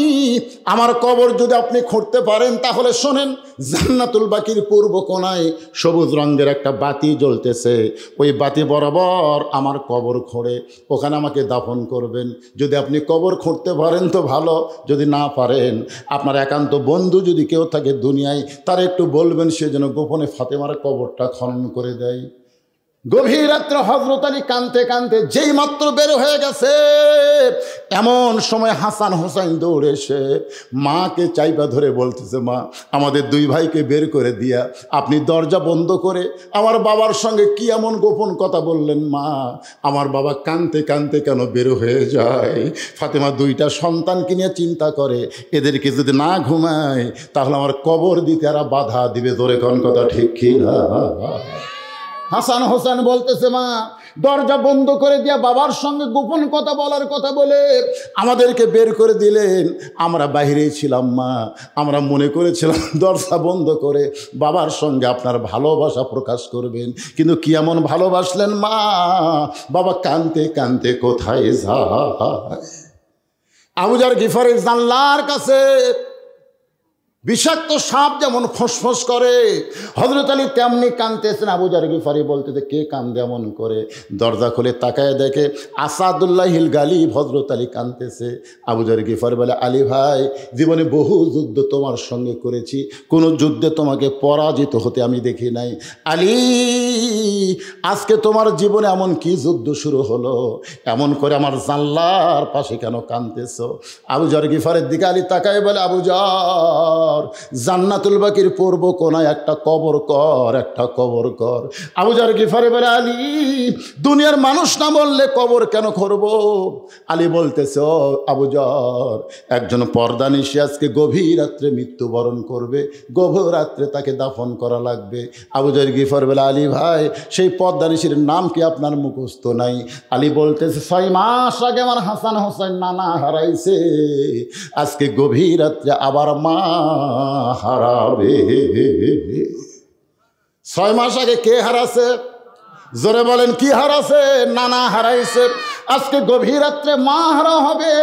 আমার কবর যদি আপনি খুঁড়তে পারেন তাহলে শোনেন, জান্নাতুল বাকির পূর্ব কোণায় সবুজ রঙের একটা বাতি জ্বলতেছে, ওই বাতি বরাবর আমার কবর খুঁড়ে ওখানে আমাকে দাফন করবেন। যদি আপনি কবর খুঁড়তে পারেন তো ভালো, যদি না পারেন আপনার একান্ত বন্ধু যদি কেউ থাকে দুনিয়ায়, তার একটু বলবেন সে যেন গোপনে ফাতেমার কবরটা খনন করে দেয়। গভীর রাত্রে হযরত আলী কাঁদতে কাঁদতে যেই মাত্র বের হয়ে গেছে, এমন সময় হাসান হোসেন দৌড়ে এসে মাকে চাইপা ধরে বলতেছে, মা, আমাদের দুই ভাইকে বের করে দিয়া আপনি দরজা বন্ধ করে আমার বাবার সঙ্গে কি এমন গোপন কথা বললেন মা? আমার বাবা কাঁদতে কাঁদতে কেন বের হয়ে যায়? ফাতেমা দুইটা সন্তানকে নিয়ে চিন্তা করে, এদেরকে যদি না ঘুমায় তাহলে আমার কবর দিতে এরা বাধা দিবে। জোরে কোন কথা ঠিক কি না? হাসান হোসেন বলতেছে, মা, দরজা বন্ধ করে দিয়া বাবার সঙ্গে গোপন কথা বলার কথা বলে আমাদেরকে বের করে দিলেন। আমরা বাইরেই ছিলাম মা, আমরা মনে করেছিলাম দরজা বন্ধ করে বাবার সঙ্গে আপনার ভালোবাসা প্রকাশ করবেন, কিন্তু কি এমন ভালোবাসলেন মা? বাবা কাঁদতে কাঁদতে কোথায় যায়? আবু যার গিফারি জানলার কাছে বিষাক্ত সাপ যেমন ফসফস করে, হযরত আলী তেমনি কাঁদতেছেন। আবু যার গিফারি বলতেছে, কে কান্দে এমন করে? দরজা খুলে তাকায় দেখে আসাদুল্লাহিল গালিব হযরত আলী কাঁদতেছে। আবু যার গিফারি বলে, আলী ভাই, জীবনে বহু যুদ্ধ তোমার সঙ্গে করেছি, কোনো যুদ্ধে তোমাকে পরাজিত হতে আমি দেখি নাই। আলী, আজকে তোমার জীবনে এমন কি যুদ্ধ শুরু হলো? এমন করে আমার জানলার পাশে কেন কাঁদতেছ? আবু যার গিফারের দিকে আলী তাকায় বলে, আবু যার, জান্নাতুল বাকির পূর্ব কোণায় একটা কবর কর, একটা কবর কর। আবু যার গিফারি বলে, আলী, দুনিয়ার মানুষ না বললে কবর কেন করব? আলী বলতেছে, ও আবু যার, একজন পর্দানিশী আজকে গভীর রাত্রে মৃত্যুবরণ করবে, গভীর রাত্রে তাকে দাফন করা লাগবে। আবু যার গিফারি বলে, আলী ভাই, সেই পর্দানিশীর নাম কি আপনার মুখস্থ নাই? আলী বলতেছে, 6 মাস আগে আমার হাসান হোসেন নানা হারাইছে, আজকে গভীর রাত্রে আবার মা হারাবে। 6 মাস আগে কে হারাছে? জোরে বলেন, কি হারাছে? নানা হারাইছে, আজকে গভীর রাত্রে মা হারা হবে।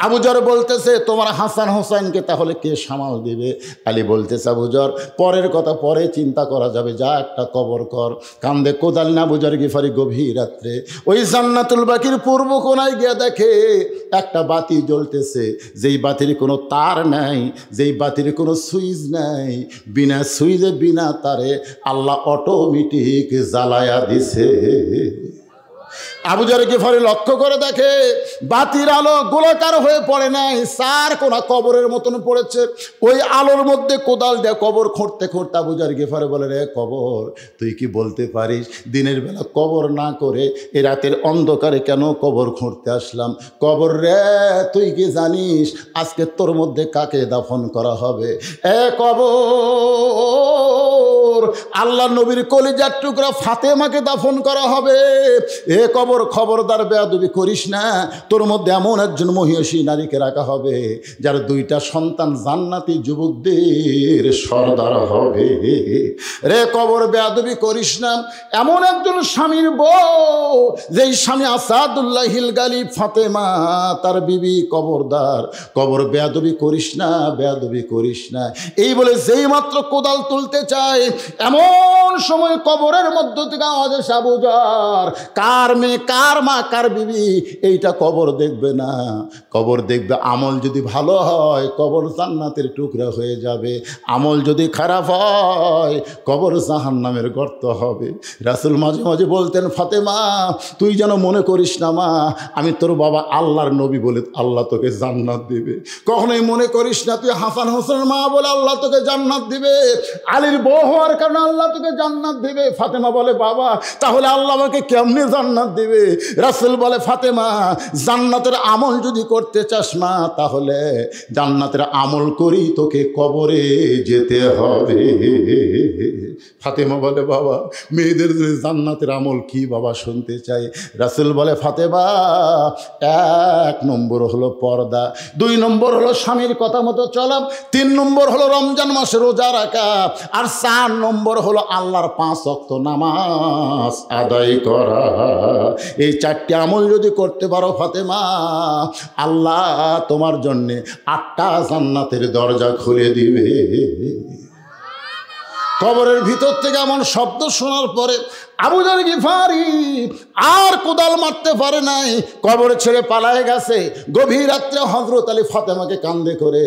আবু যার বলতেছে, তোমার হাসান হোসেনকে তাহলে কে সামাল দিবে? আলী বলতেছে, আবু যার, পরের কথা পরে চিন্তা করা যাবে, যা একটা কবর কর। কান্দে কোদাল না আবু যার গিফারি গভীর রাত্রে ওই জান্নাতুল বাকির পূর্ব কোণায় গিয়ে দেখে একটা বাতি জ্বলতেছে, যেই বাতির কোনো তার নাই, যেই বাতির কোনো সুইচ নাই, বিনা সুইচে বিনা তারে আল্লাহ অটোমেটিক জ্বালায়া দিছে। আবু যার গিফারি লক্ষ্য করে দেখে বাতির আলো গোলাকার হয়ে পড়ে নাই, চার কোনা কবরের মতন পড়েছে। ওই আলোর মধ্যে কোদাল দিয়ে কবর খুঁড়তে খুঁড়তে আবু যার গিফারি বলে, রে কবর, তুই কি বলতে পারিস দিনের বেলা কবর না করে এ রাতের অন্ধকারে কেন কবর খুঁড়তে আসলাম? কবর রে, তুই কি জানিস আজকে তোর মধ্যে কাকে দাফন করা হবে? এ কবর, আল্লাহ নবীর কলিজার টুকরা ফাতেমাকে দাফন করা হবে। এ কবর, খবরদার বেয়াদবি করিস না, তোর মধ্যে এমন একজন মহিষী নারীকে রাখা হবে যার 2টা সন্তান জান্নাতি যুবকদের সর্দার হবে। রে কবর, বেয়াদবি করিস না, এমন একজন স্বামীর বউ যেই স্বামী আসাদুল্লাহিল গালিব ফাতেমা তার বিবি, কবরদার, কবর বেয়াদবি করিস না, বেয়াদবি করিস না। এই বলে যেই মাত্র কোদাল তুলতে চায় এমন সময় কবরের মধ্য থেকে আওয়াজ আসে, আবু যার, কার মেয়ে, কার মা, কার বিবি, এইটা কবর দেখবে না। কবর দেখবে আমল যদি ভালো হয় কবর জান্নাতের টুকরা হয়ে যাবে, আমল যদি খারাপ হয় কবর জাহান্নামের গর্ত হবে। রাসূল মাঝে মাঝে বলতেন, ফাতেমা, তুই যেন মনে করিস না মা, আমি তোর বাবা আল্লাহর নবী বলে আল্লাহ তোকে জান্নাত দিবে। কখনোই মনে করিস না তুই হাসান হোসেনের মা বলে আল্লাহ তোকে জান্নাত দিবে, আলীর বউ হওয়ার কারণে আল্লাহ তোকে জান্নাত দিবে। ফাতেমা বলে, বাবা, তাহলে আল্লাহ আমাকে কেমনে জান্নাত দিবে? রাসূল বলে, ফাতেমা, জান্নাতের আমল যদি করতে চাস মা, তাহলে জান্নাতের আমল করি তোকে কবরে যেতে হবে। ফাতেমা বলে, বাবা, মেয়েদের জান্নাতের আমল কি বাবা শুনতে চাই? রাসূল বলে, ফাতেমা, 1 নম্বর হলো পর্দা, 2 নম্বর হলো স্বামীর কথা মতো চলা, 3 নম্বর হলো রমজান মাসে রোজা রাখা, আর 4 নম্বর হলো আল্লাহর 5 ওয়াক্ত নামাজ আদায় করা। এই 4টি আমল যদি করতে পারো ফাতেমা, আল্লাহ তোমার জন্যে 8টা জান্নাতের দরজা খুলে দিবে। কবরের ভিতর থেকে এমন শব্দ শোনার পরে আবু যর গিফারি আর কোদাল মারতে পারে নাই, কবর ছেড়ে পালায় গেছে। গভীর রাত্রে হযরত আলী ফাতেমাকে কাঁধে করে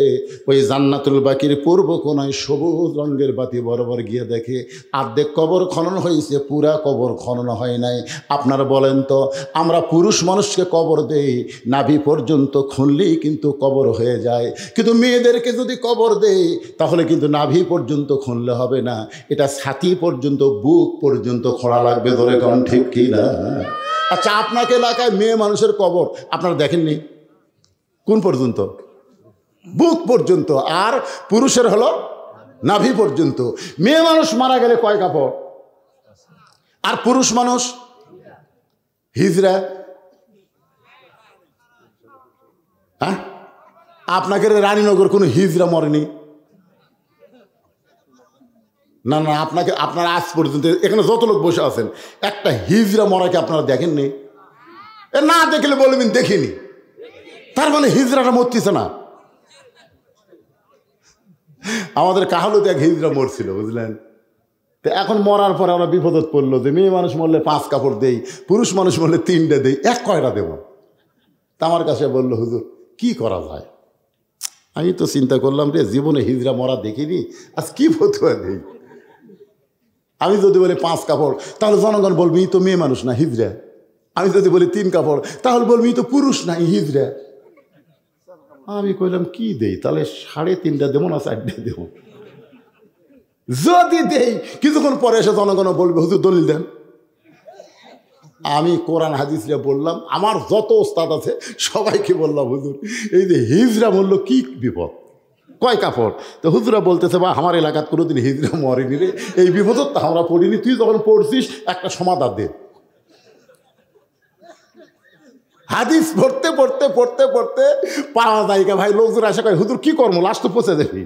ওই জান্নাতুল বাকির পূর্ব কোণায় সবুজ রঙের বাতি বরাবর গিয়ে দেখে অর্ধেক কবর খনন হয়েছে, পুরা কবর খনন হয় নাই। আপনারা বলেন তো, আমরা পুরুষ মানুষকে কবর দেই, নাভি পর্যন্ত খুনলেই কিন্তু কবর হয়ে যায়, কিন্তু মেয়েদেরকে যদি কবর দেই তাহলে কিন্তু নাভি পর্যন্ত খুনলে হবে না, এটা ছাতি পর্যন্ত, বুক পর্যন্ত খোঁড়া লাগবে। ধরে কোন ঠিক কি না? আচ্ছা, আপনাকে এলাকায় মেয়ে মানুষের কবর আপনারা দেখেননি? কোন পর্যন্ত? বুক পর্যন্ত। আর পুরুষের হলো নাভি পর্যন্ত। মেয়ে মানুষ মারা গেলে কয় কাপড়? আর পুরুষ মানুষ হিজরা। হ্যাঁ, আপনাকে রানীনগর কোনো হিজরা মরেনি? না না, আপনারা আজ পর্যন্ত এখানে যত লোক বসে আছেন একটা হিজরা মরাকে আপনারা দেখেননি? না দেখলে বলবেন দেখিনি, তার মানে হিজরাটা মরতেছে না। আমাদের কাহালুতে এক হিজরা মরছিল, বুঝলেন? তো এখন মরার পরে আমরা বিপদত পড়লো যে মেয়ে মানুষ মরলে 5 কাপড় দেই, পুরুষ মানুষ মরলে 3টে দেই, এক কয়টা দেব? তা আমার কাছে বললো, হুজুর কি করা যায়? আমি তো চিন্তা করলাম রে, জীবনে হিজরা মরা দেখিনি, আজ কি ফতুয়া দেই। আমি যদি বলি 5 কাপড় তাহলে জনগণ বলবি তো মেয়ে মানুষ না হিজরা। আমি যদি বলি 3 কাপড় তাহলে বলবি তো পুরুষ না হিজরা। আমি কইলাম কি দেই, তাহলে 3.5টা দেবো না 4টে দেবো? যদি দেই কিছুক্ষণ পরে এসে জনগণ বলবে হুজুর দলিল দেন। আমি কোরআন হাদিসরা বললাম, আমার যত ওস্তাদ আছে সবাইকে বললাম, হুজুর এই যে হিজরা বললো কি বিপদ, কয় কাপড়? তো হুজুরা বলতেছে, বা আমার এলাকার কোনোদিন হিজরা মরেনি রে, এই বিপদ তো আমরা পড়িনি, তুই যখন পড়ছিস একটা সমাধান দে। হাদিস পড়তে পড়তে পড়তে পড়তে পাওয়া জায়গা ভাই লোকজন আসে কয়, হুজুর কি করবো, লাস্ট তো পৌঁছে যাবি।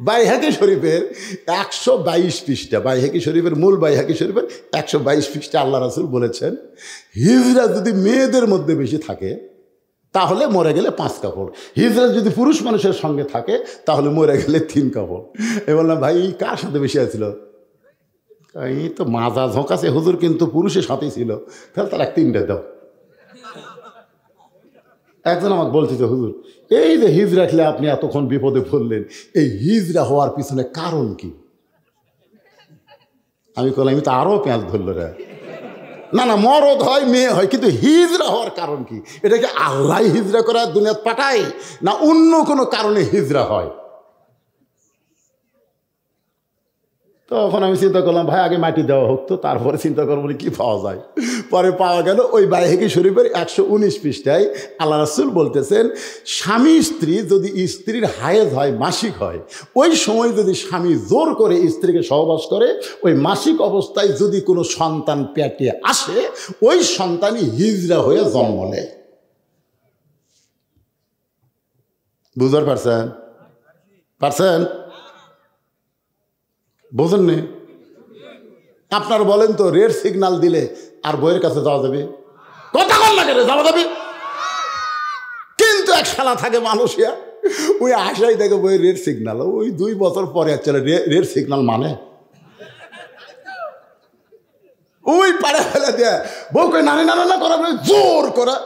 বাইহাকি শরীফের 122 পৃষ্ঠা, বাইহাকি শরীফের মূল বাইহাকি শরীফের 122 পৃষ্ঠা আল্লাহ রাসূল বলেছেন, হিজরা যদি মেয়েদের মধ্যে বেশি থাকে তাহলে মরে গেলে 5 কাপড়, হিজরা যদি পুরুষ মানুষের সঙ্গে থাকে তাহলে মরে গেলে 3 কাপড়। এ বললাম, ভাই কার সাথে বেশি আছিল? এই তো মাজা ঝোঁকাছে হুজুর, কিন্তু পুরুষের সাথেই ছিল, তাহলে তার 3টে দাও। একজন আমাকে বলছিল, হুজুর এই যে হিজরা খেলে আপনি এতক্ষণ বিপদে পড়লেন, এই হিজরা হওয়ার পিছনে কারণ কি? আমি বললাম, আমি তো আরও পেঁয়াজ ধরল রে। না না, মরদ হয় মেয়ে হয়, কিন্তু হিজরা হওয়ার কারণ কি? এটা কি আল্লাহ হিজরা করা দুনিয়াত পাঠায়, না অন্য কোনো কারণে হিজরা হয়? তখন আমি চিন্তা করলাম, ভাই আগে মাটি দেওয়া হোক, তো তারপরে চিন্তা করবো কি পাওয়া যায়। পরে পাওয়া গেল ওই বাইহাকি শরীফের 119 পৃষ্ঠায় আল্লাহ রাসূল বলতেছেন, স্বামী স্ত্রী যদি স্ত্রীর হায়েজ হয়, মাসিক হয়, ওই সময় যদি স্বামী জোর করে স্ত্রীকে সহবাস করে, ওই মাসিক অবস্থায় যদি কোনো সন্তান পেটে আসে, ওই সন্তানই হিজরা হয়ে জন্ম নেয়। বুঝতে পারছেন? বোঝেননি? আপনার বলেন তো, রেড সিগন্যাল দিলে আর বইয়ের কাছে যাওয়া যাবে? কথা বল না কেন, যাওয়া যাবে। কিন্তু এক শালা থাকে মানুষিয়া, ওই আশাই দেখে বইয়ের রেড সিগন্যাল, ওই 2 বছর পরে চলে রেড সিগন্যাল মানে ওই পাড়ে ফেলে দেয়, বউকে নানি না করা জোর করা।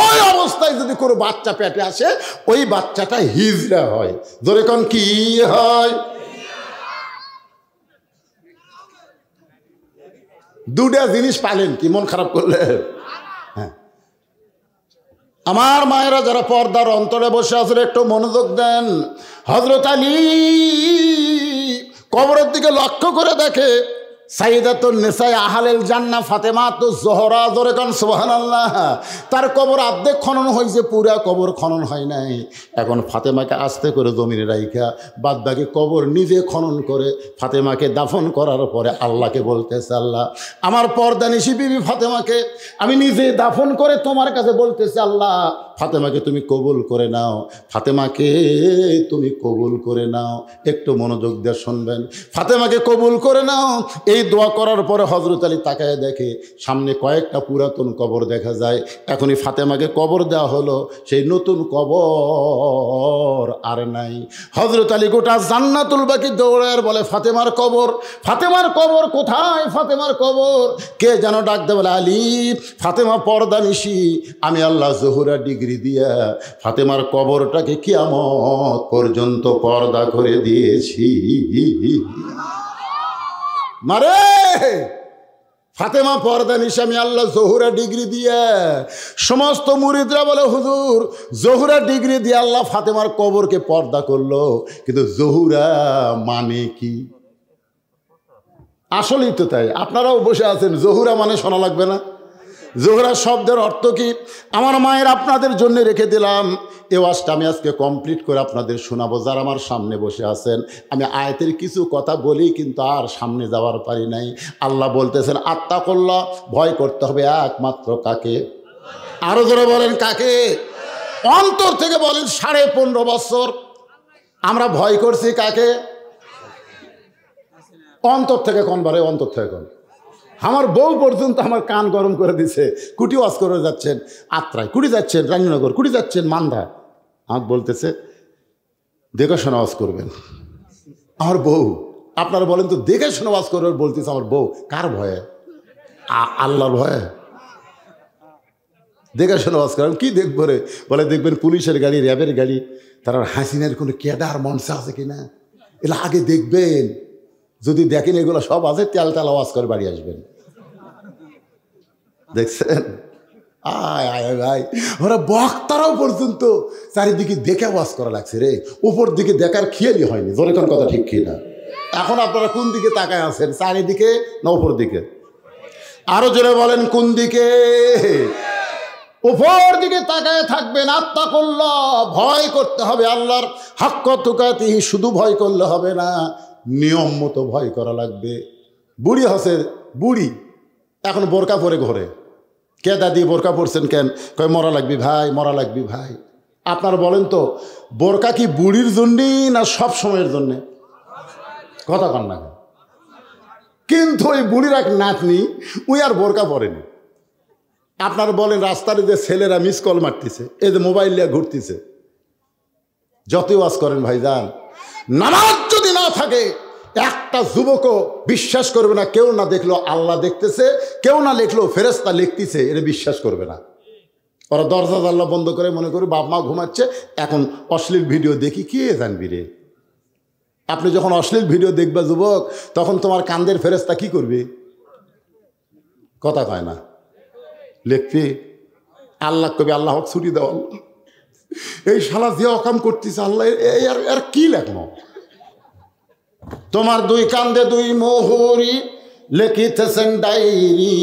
ওই অবস্থায় যদি কোনো বাচ্চা পেটে আসে, ওই বাচ্চাটা হিজরা হয়। ধরে কোন কি হয়? 2টা জিনিস পালেন কি মন খারাপ করলে? হ্যাঁ, আমার মায়েরা যারা পর্দার অন্তরে বসে আছেন একটু মনোযোগ দেন। হযরত আলী কবরের দিকে লক্ষ্য করে দেখে সাইয়্যিদাতুন নিসায়ে আহলিল জান্নাহ ফাতেমাতুজ জোহরা, জোরে কোন সুবহানাল্লাহ। তার কবর অর্ধেক খনন হয়েছে, পুরা কবর খনন হয় নাই। এখন ফাতেমাকে আস্তে করে জমিনে রাইখা বাদ বাকি কবর নিজে খনন করে ফাতেমাকে দাফন করার পরে আল্লাহকে বলতেছে, আল্লাহ আমার পর্দানিশী বিবি ফাতেমাকে আমি নিজে দাফন করে তোমার কাছে বলতেছি, আল্লাহ ফাতেমাকে তুমি কবুল করে নাও, ফাতেমাকে তুমি কবুল করে নাও। একটু মনোযোগ দিয়ে শুনবেন, ফাতেমাকে কবুল করে নাও। এই দোয়া করার পরে হযরত আলী তাকায় দেখে সামনে কয়েকটা পুরাতন কবর দেখা যায়। এখনই ফাতেমাকে কবর দেওয়া হলো, সেই নতুন কবর আর নাই। হযরত আলী গোটা জান্নাতুল বাকি দৌড়ায় বলে, ফাতেমার কবর, ফাতেমার কবর কোথায়, ফাতেমার কবর? কে যেন ডাক দে বলে, আলী ফাতেমা পর্দানিশী, আমি আল্লাহ জোহরা ডিগ্রি দিয়া ফাতেমার কবরটাকে কিয়ামত পর্যন্ত পর্দা করে দিয়েছি। মারে ফাতেমা পর্দানিশী, আমি আল্লাহ জোহরা ডিগ্রি দিয়ে। সমস্ত মুরিদরা বলে, হুজুর জোহরা ডিগ্রি দিয়ে আল্লাহ ফাতেমার কবরকে পর্দা করলো, কিন্তু জোহরা মানে কি? আসলেই তো তাই, আপনারাও বসে আছেন, জোহরা মানে শোনা লাগবে না? জোহরা শব্দের অর্থ কি? আমার মায়ের আপনাদের জন্য রেখে দিলাম। এ ওয়াজটা আমি আজকে কমপ্লিট করে আপনাদের শোনাবো। যারা আমার সামনে বসে আছেন, আমি আয়াতের কিছু কথা বলি কিন্তু আর সামনে যাওয়ার পারি নাই। আল্লাহ বলতেছেন, আত্তাকুল্লাহ, ভয় করতে হবে একমাত্র কাকে? আরো জোরে বলেন, কাকে? অন্তর থেকে বলেন। 15.5 বছর আমরা ভয় করছি কাকে? অন্তর থেকে কোন বারে? অন্তর থেকে কোন? আমার বউ পর্যন্ত আমার কান গরম করে দিছে। কুটি ওয়াজ করে যাচ্ছেন আত্রায়, কুটি যাচ্ছেন রানীনগর, কুটি যাচ্ছেন মান্দা, আমাকে বলতেছে দেখে শোনা ওয়াজ করবেন। আমার বউ, আপনারা বলেন তো, দেখে শোনা ওয়াজ করবেন বলতেছে আমার বউ। কার ভয়ে? আল্লাহর ভয়ে। দেখে শোনা ওয়াজ করবেন। কি দেখবো রে? বলে দেখবেন পুলিশের গাড়ি, র্যাবের গাড়ি, তারা হাসিনের কোনো কেদার মঞ্চে আছে কিনা এগুলো আগে দেখবেন। যদি দেখেন এগুলো সব আছে, তেল তেল আওয়াজ করে বাড়ি আসবেন। দেখছেন? আয় আয় ভাই, ওরা বক্তারাও পর্যন্ত চারিদিকে দেখে আওয়াজ করা লাগছে রে। উপর দিকে দেখার খেয়ালই হয়নি। জোরে কোন কথা ঠিক কিনা? এখন আপনারা কোন দিকে তাকায় আছেন? চারিদিকে না উপর দিকে? আরো জোরে বলেন, কোন দিকে? উপর দিকে তাকায় থাকবেন। আত্তাকুল্লাহ, ভয় করতে হবে আল্লাহর। হাক্ক তুকাতিহি, শুধু ভয় করলে হবে না, নিয়ম মতো ভয় করা লাগবে। বুড়ি হসে, বুড়ি এখন বোরকা পরে ঘরে। কে দাদি বোরকা পরছেন কেন? কয় মরা লাগবি ভাই, মরা লাগবি ভাই। আপনারা বলেন তো, বোরকা কি বুড়ির জন্যই না সব সময়ের জন্যে? কথা কন না। কিন্তু ওই বুড়ির এক নাতনি, ওই আর বোরকা পরেনি। আপনারা বলেন, রাস্তার যে ছেলেরা মিস কল মারতেছে, এই যে মোবাইল নিয়ে ঘুরতেছে, যতই ওয়াজ করেন ভাইজান, নামাজ যদি না থাকে একটা যুবকও বিশ্বাস করবে না। কেউ না দেখলো আল্লাহ দেখতেছে, কেউ না লিখলো ফেরেশতা লিখতেছে, এটা বিশ্বাস করবে না। ওরা দরজা জানলা বন্ধ করে মনে করি বাপ মা ঘুমাচ্ছে, এখন অশ্লীল ভিডিও দেখি, কে জানবি রে? আপনি যখন অশ্লীল ভিডিও দেখবা যুবক, তখন তোমার কান্দের ফেরেশতা কি করবে? কথা কয় না, লিখবি। আল্লাহ কবি আল্লাহ ছুটি দাও, এই শালা যে অকাম করতেছে আল্লাহ আর কি লেখনো? তোমার দুই কান্দে দুই মোহরি, লিখিতেছেন ডায়েরি,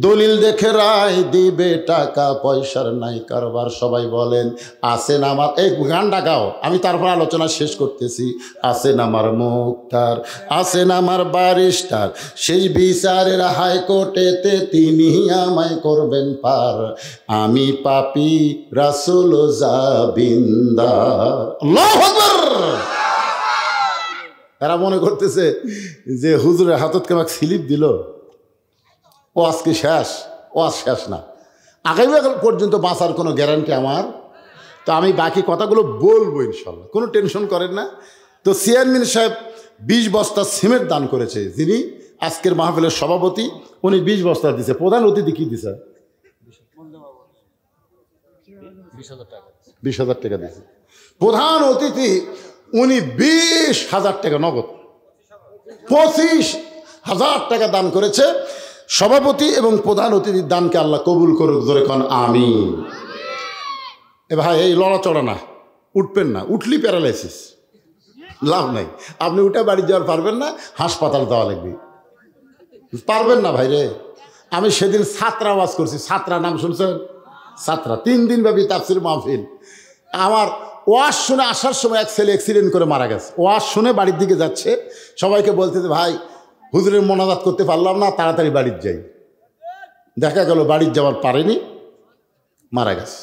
দলিল দেখে রায় দিবে, টাকা পয়সার নাই কারবার। সবাই বলেন আসেন আমার, এই গানটা গাও, আমি তারপর আলোচনা শেষ করতেছি। আসেন আমার মুক্তার, আসেন আমার ব্যারিস্টার, সেই বিচারের হাইকোর্টেতে তিনি আমায় করবেন পার। আমি পাপী রাসূল জাবিন্দার। আল্লাহু আকবার। এরা মনে করতেছে যে হুজুরের হাতত আমাকে স্লিপ দিল, ও আজকে শেষ, ও আজ শেষ না, আগামীকাল পর্যন্ত বাঁচার কোনো গ্যারান্টি আমার। তো আমি বাকি কথাগুলো বলবো ইনশাল্লাহ, কোনো টেনশন করেন না। তো চেয়ারম্যান সাহেব 20 বস্তা সিমেন্ট দান করেছে, যিনি আজকের মাহফিলের সভাপতি, উনি 20 বস্তা দিছে। প্রধান অতিথি কি দিছে? 20,000 টাকা দিয়েছে প্রধান অতিথি। উনি 20,000 টাকা নগদ, 25,000 টাকা দান করেছে। সভাপতি এবং প্রধান অতিথির দানকে আল্লাহ কবুল করুক, জোরে কোন আমিন। এ ভাই, এই লড়াচড়া না, উঠবেন না, উঠলি প্যারালাইসিস, লাভ নাই। আপনি উঠে বাড়ি যাওয়ার পারবেন না, হাসপাতাল যাওয়া লাগবে। পারবেন না ভাই রে। আমি সেদিন ছাত্রা ওয়াজ করছি, ছাত্রা নাম শুনছেন? ছাত্রা 3 দিন ব্যাপী তাফসীর মাহফিল। আমার ওয়াজ শুনে আসার সময় এক ছেলে অ্যাক্সিডেন্ট করে মারা গেছে। ওয়াজ শুনে বাড়ির দিকে যাচ্ছে, সবাইকে বলতেছে ভাই হুজুরের মোনাজাত করতে পারলাম না, তাড়াতাড়ি বাড়ির যাই। দেখা গেল বাড়ির যাওয়ার পারেনি, মারা গেছে।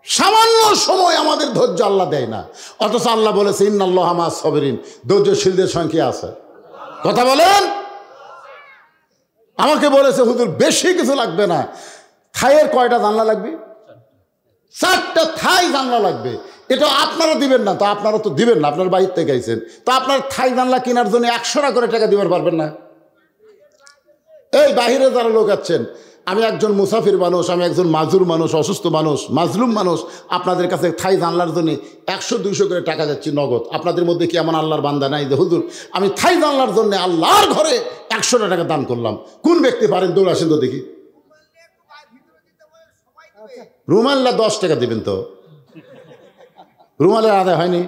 সামান্য সময় আমাদের ধৈর্য আল্লাহ দেয় না, অথচ আল্লাহ বলেছে ইন্নাল্লাহা মাআস সাবিরিন, ধৈর্যশীলদের সংখ্যা আছে। কথা বলেন। আমাকে বলেছে হুজুর বেশি কিছু লাগবে না, থাইয়ের কয়টা জানলা লাগবে? 4টা থাই জানলা লাগবে। এটা আপনারা দিবেন না, তো আপনারা তো দিবেন না, আপনার বাড়ির থেকে আইছেন, তো আপনার থাই জানলা কেনার জন্য 100 করে টাকা দিতে পারবেন না? এই বাহিরে যারা লোক আছেন, আমি একজন মুসাফির মানুষ, আমি একজন মাজুর মানুষ, অসুস্থ মানুষ, মাজলুম মানুষ, আপনাদের কাছে থাই জানলার জন্য 100-200 করে টাকা যাচ্ছি নগদ। আপনাদের মধ্যে কি এমন আল্লাহর বান্দা নাই যে হুজুর আমি থাই জানলার জন্য আল্লাহর ঘরে 100 টাকা দান করলাম? কোন ব্যক্তি পারেন? দৌড় আসেন তো দেখি। রুমাল্লা 10 টাকা দিবেন তো? রুমালের আদায় হয়নি?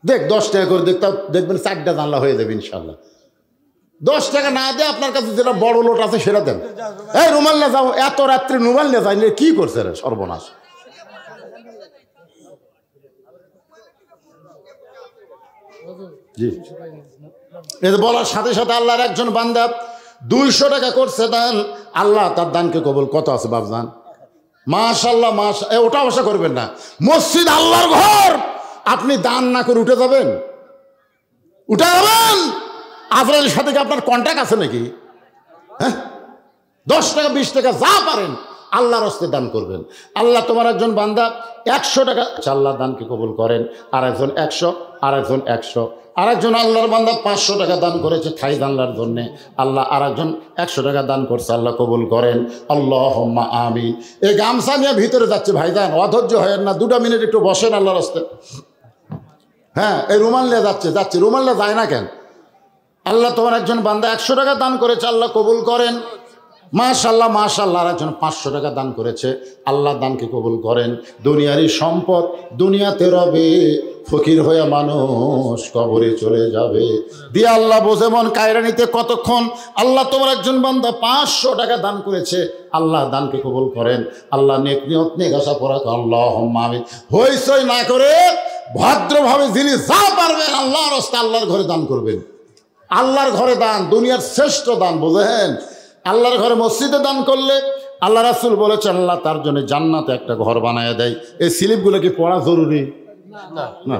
দেখ 10 টাকা করে দেখবেন 4টা জানলা হয়ে যাবে ইনশাল্লাহ। 10 টাকা না দিয়ে আপনার কাছে যেটা বড় লোট আছে সেটা দেন। এই রুমাল্লা যাও, এত রাত্রে রুমাল্লা যাই কি করছে রে, সর্বনাশ। জি, এটা বলার সাথে সাথে আল্লাহর একজন বান্দা 200 টাকা করছে দান, আল্লাহ তার দানকে কবুল। কত আছে বাপজান? মাশাআল্লাহ, মাশাআল্লাহ। ওটা আশা করবেন না, মসজিদ আল্লাহর ঘর, আপনি দান না করে উঠে যাবেন? উঠে যাবেন? আজরাইলের সাথে কি আপনার কন্ট্যাক্ট আছে নাকি? হ্যাঁ, 10 টাকা 20 টাকা যা পারেন আল্লাহর রাস্তায় দান করবেন। আল্লাহ তোমার একজন বান্দা 100 টাকা, আল্লাহ দানকে কবুল করেন। আর একজন 100, আর একজন 100, আর একজন আল্লাহর বান্দা 500 টাকা দান করেছে থাই জানলার জন্যে, আল্লাহ আর একজন 100 টাকা দান করছে, আল্লাহ কবুল করেন। আল্লাহুম্মা আমিন। এই গামছা নিয়ে ভিতরে যাচ্ছে ভাইজান, অধৈর্য হয়েন না, 2 মিনিট একটু বসেন আল্লাহর রাস্তায়। হ্যাঁ, এই রুমাল নিয়ে যাচ্ছে, রুমাল নিয়ে যায় না কেন? আল্লাহ তোমার একজন বান্দা 100 টাকা দান করেছে, আল্লাহ কবুল করেন। মাশাআল্লাহ, মাশাআল্লাহ। আর একজন 500 টাকা দান করেছে, আল্লাহ দানকে কবুল করেন। দুনিয়ারই সম্পদ দুনিয়াতে রবে, ফকির হয়ে মানুষ কবরে চলে যাবে। দিয়ে আল্লাহ বোঝে মন কায়রা নিতে কতক্ষণ। আল্লাহ তোমার একজন বান্দা 500 টাকা দান করেছে, আল্লাহ দানকে কবুল করেন। আল্লাহ নেক নিয়ত নেক আশা পড়া, আল্লাহুম্মা আমিন। হইচই না করে ভদ্রভাবে যিনি যা পারবেন আল্লাহর রাস্তায় আল্লাহর ঘরে দান করবেন। আল্লাহর ঘরে দান দুনিয়ার শ্রেষ্ঠ দান, বুঝেন? আল্লাহর ঘরে মসজিদে দান করলে আল্লাহ রাসূল বলেছেন আল্লাহ তার জন্য জান্নাতে একটা ঘর বানায় দেয়। এই স্লিপগুলো কি পড়া জরুরি? না,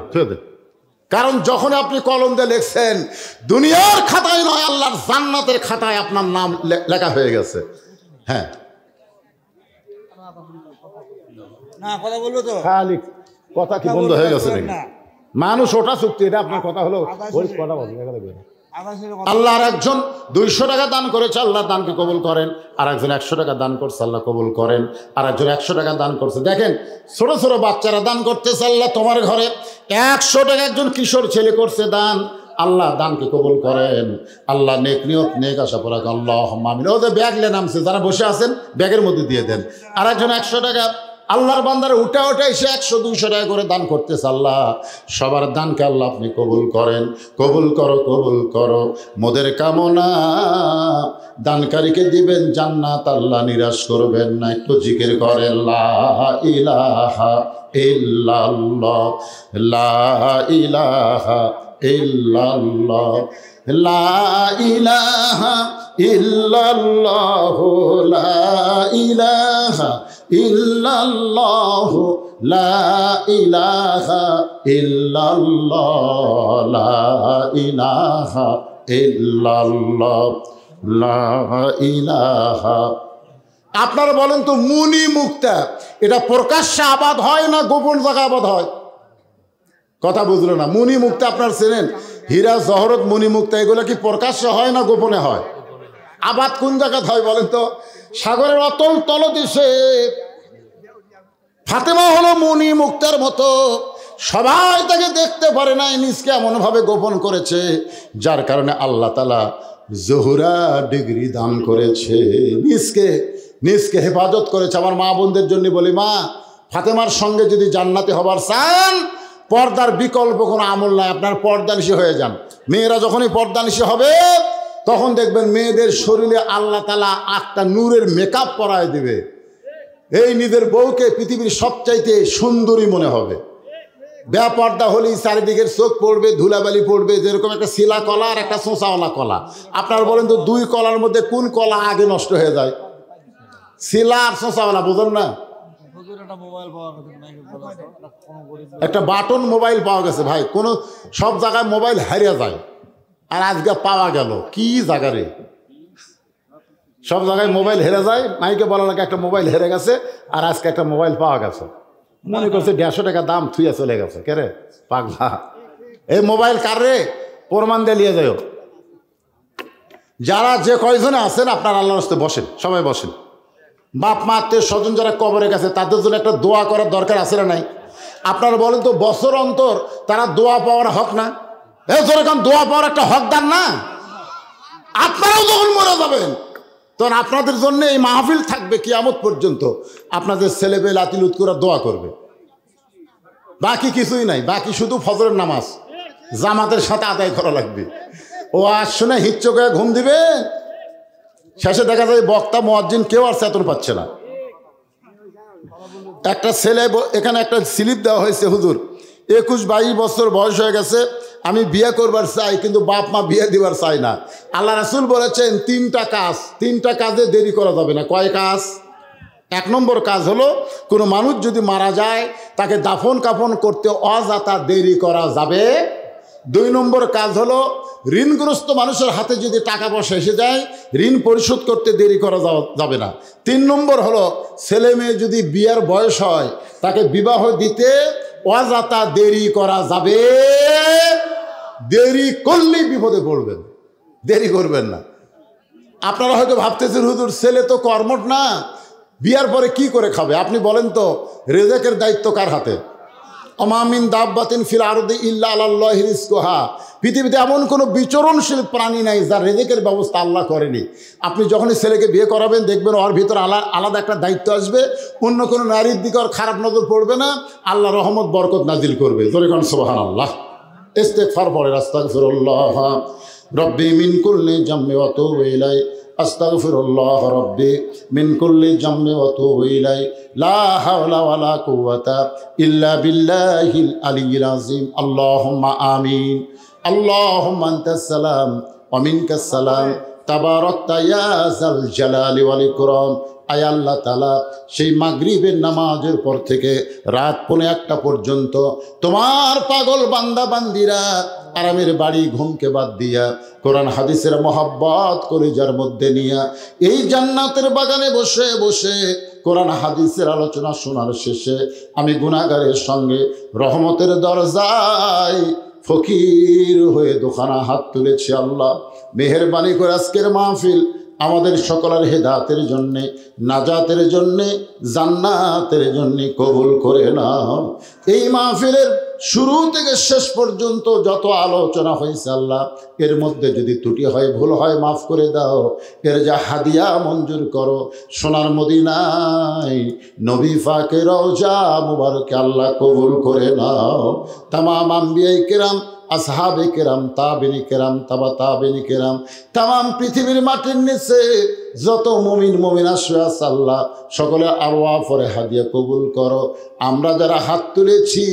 কারণ যখন আপনি কলম দিয়ে লিখছেন দুনিয়ার খাতায় নয়, আল্লাহর জান্নাতের খাতায় আপনার নাম লেখা হয়ে গেছে। হ্যাঁ, খালি কথা কি বন্ধ হয়ে গেছে নাকি? মানুষ ওটা চুক্তি, এটা আপনার কথা হলো কথা বলবে। আল্লাহর একজন 200 টাকা দান করেছে, আল্লাহ দানকে কবুল করেন। আর একজন 100 টাকা দান করছে, আল্লাহ কবুল করেন। আর একজন 100 টাকা দান করছে। দেখেন ছোট ছোট বাচ্চারা দান করতেছে, আল্লাহ তোমার ঘরে 100 টাকা একজন কিশোর ছেলে করছে দান, আল্লাহ দানকে কবুল করেন। আল্লাহ নেক নিয়ত নেক আশা পড়া, আল্লাহুম্মা আমিন। ওদের ব্যাগ লে নামছে, যারা বসে আছেন ব্যাগের মধ্যে দিয়ে দেন। আর একজন 100 টাকা আল্লাহর বান্দার উঠা এসে 100-200 টাকা করে দান করতেছে। আল্লাহ সবার দানকে আল্লাহ আপনি কবুল করেন। কবুল করো, কবুল করো মোদের কামনা, দানকারীকে দিবেন জান্নাত, আল্লাহ নিরাশ করবেন না। একটু জিকির করেন লা ইলাহা ইল্লাল্লাহ, লা ইলাহা ইল্লাল্লাহ, লা ইলাহা ইল্লাল্লাহ, লা ইলাহা ইল্লাল্লাহ, লা ইলাহা ইল্লাল্লাহ, লা ইলাহা ইল্লাল্লাহ, লা ইলাহা। আপনারা বলেন তো মুনি মুক্তা এটা প্রকাশ্যে আবাদ হয় না গোপন জায়গা আবাদ হয়? কথা বুঝলো না। মুনি মুক্তা আপনার চেনেন? হীরা জহরত মুনি মুক্তা এগুলো কি প্রকাশ্যে হয় না গোপনে হয়? আবাদ কোন জায়গায় হয় বলেন তো? সাগরের অতল তলদেশে। ফাতেমা হলো মুনি মুক্তার মতো, সবাই তাকে দেখতে পারে না, নিজকে এমনভাবে গোপন করেছে যার কারণে আল্লাহ তাআলা জোহরা ডিগ্রি দান করেছে, নিজকে হেফাজত করেছে। আমার মা বোনদের জন্য বলি, মা ফাতেমার সঙ্গে যদি জান্নাতে হবার চান পর্দার বিকল্প কোনো আমল নাই, আপনার পর্দানিশী হয়ে যান। মেয়েরা যখনই পর্দানিশী হবে তখন দেখবেন মেয়েদের শরীরে আল্লাহ তাআলা একটা নূরের মেকআপ পরায় দিবে। এই নিজের বউকে পৃথিবীর সবচাইতে সুন্দরী মনে হবে। বেপর্দা হলেই চারিদিকের চোখ পড়বে, ধুলাবালি পড়বে, যেরকম একটা শিলা কলা আর একটা শোঁচাওয়ালা কলা। আপনার বলেন তো দুই কলার মধ্যে কোন কলা আগে নষ্ট হয়ে যায়? শিলা আর শোঁচাওয়ালা, বুঝলেন না? একটা বাটন মোবাইল পাওয়া গেছে ভাই, কোনো সব জায়গায় মোবাইল হারিয়ে যায়, আর আজকে পাওয়া গেল কি জায়গারে সব জায়গায় মোবাইল হেরে যায়। মাইকে বলা লাগে একটা মোবাইল হেরে গেছে, আর আজকে একটা মোবাইল পাওয়া গেছে। মনে করছে 150 টাকা দাম, থুইয়া চলে গেছে। কে রে পাগলা, এই মোবাইল কার রে? প্রমাণ দিয়ে নিয়ে যাও। যারা যে কয়জনে আছেন আপনার আল্লাহর রাস্তায় বসেন, সবাই বসেন। বাপ মা আত্মীয় স্বজন যারা কবরে গেছে তাদের জন্য একটা দোয়া করার দরকার আছে না নাই? আপনারা বলেন তো বছর অন্তর তারা দোয়া পাওয়ার হক না? যেরকম দোয়া পাওয়ার একটা হকদার না? আপনারাও যখন মরে যাবেন তখন আপনাদের জন্য এই মাহফিল থাকবে কিয়ামত পর্যন্ত। আপনাদের ছেলেপেলে লাতিলুত করে দোয়া করবে, বাকি কিছুই নাই। বাকি শুধু ফজরের নামাজ জামাতের সাথে আদায় করা লাগবে। ও আজ শুনে হিচ্চক হয়ে ঘুম দিবে, শেষে দেখা যায় বক্তা মুয়াজ্জিন কেউ আর চেতন পাচ্ছে না। একটা ছেলে এখানে একটা স্লিপ দেওয়া হয়েছে, হুজুর 21-22 বছর বয়স হয়ে গেছে, আমি বিয়ে করবার চাই কিন্তু বাপ মা বিয়ে দিবার চাই না। আল্লাহ রাসূল বলেছেন 3টা কাজে দেরি করা যাবে না। কয় কাজ? 1 নম্বর কাজ হলো কোনো মানুষ যদি মারা যায় তাকে দাফন কাফন করতে অযথা দেরি করা যাবে। 2 নম্বর কাজ হলো ঋণগ্রস্ত মানুষের হাতে যদি টাকা পয়সা এসে যায় ঋণ পরিশোধ করতে দেরি করা যাবে না। 3 নম্বর হলো ছেলে মেয়ে যদি বিয়ের বয়স হয় তাকে বিবাহ দিতে অযথা দেরি করা যাবে। দেরি করলেই বিপদে পড়বেন, দেরি করবেন না। আপনারা হয়তো ভাবতেছেন হুজুর ছেলে তো কর্মঠ না, বিয়ার পরে কি করে খাবে? আপনি বলেন তো রেজেকের দায়িত্ব কার হাতে? আমামিন দাব্বাতিন ফিল আরদি ইল্লা আলাল্লাহি রিজকুহা। পৃথিবীতে এমন কোনো বিচরণশীল প্রাণী নাই যার রেজেকের ব্যবস্থা আল্লাহ করেনি। আপনি যখনই ছেলেকে বিয়ে করাবেন দেখবেন ওর ভিতরে আলাদা একটা দায়িত্ব আসবে। অন্য কোনো নারীর দিকে ওর খারাপ নজর পড়বে না, আল্লাহ রহমত বরকত নাজিল করবে। জোরে কোন সুবহানাল্লাহ। ইস্তেগফার পড়ে আস্তাগফিরুল্লাহ রব্বি মিন কুল্লি জামমি ওয়া তুবু ইলাই, আস্তাগফিরুল্লাহ রব্বি মিন কুল্লি জামমি ওয়া তুবু ইলাই, লা হাওলা ওয়ালা কুওয়াতা ইল্লা বিল্লাহিল আলিয়্যিল আযীম। আল্লাহুম্মা আমিন। আল্লাহুম্মা আনতাস সালাম ওয়া মিনকাস সালাম, তাবারাকতা ইয়া যাল জালালি ওয়াল ইকরাম। আয় আল্লাহ তাআলা, সেই মাগরিবের নামাজের পর থেকে রাত 1:45 পর্যন্ত তোমার পাগল বান্দা বান্দিরা আরামের বাড়ি ঘুমকে বাদ দিয়া কোরআন হাদিসের মহব্বত কলিজার মধ্যে নিয়া এই জান্নাতের বাগানে বসে বসে কোরআন হাদিসের আলোচনা শোনার শেষে আমি গুনাহগারের সঙ্গে রহমতের দরজায় ফকির হয়ে দুখানা হাত তুলেছি। আল্লাহ মেহেরবানি করে আজকের মাহফিল আমাদের সকলের হেদায়েতের জন্যে, নাজাতের জন্যে, জান্নাতের জন্যে কবুল করে নাও। এই মাহফিলের শুরু থেকে শেষ পর্যন্ত যত আলোচনা হয়েছে আল্লাহ, এর মধ্যে যদি ত্রুটি হয়, ভুল হয়, মাফ করে দাও। এর যা হাদিয়া মঞ্জুর করো সোনার মদিনায় নবী পাকের রওজা মুবারকে আল্লাহ কবুল করে নাও। তামাম আম্বিয়ায়ে কেরাম, আসহাবে কেরাম, তাবেনী কেরাম, তাবা তাবেনী কেরাম, তামাম পৃথিবীর মাটির নিচে যত মুমিন মুমিনা শুয়ে আছে আল্লাহ সকলে আরওয়া পরে হাদিয়া কবুল করো। আমরা যারা হাত তুলেছি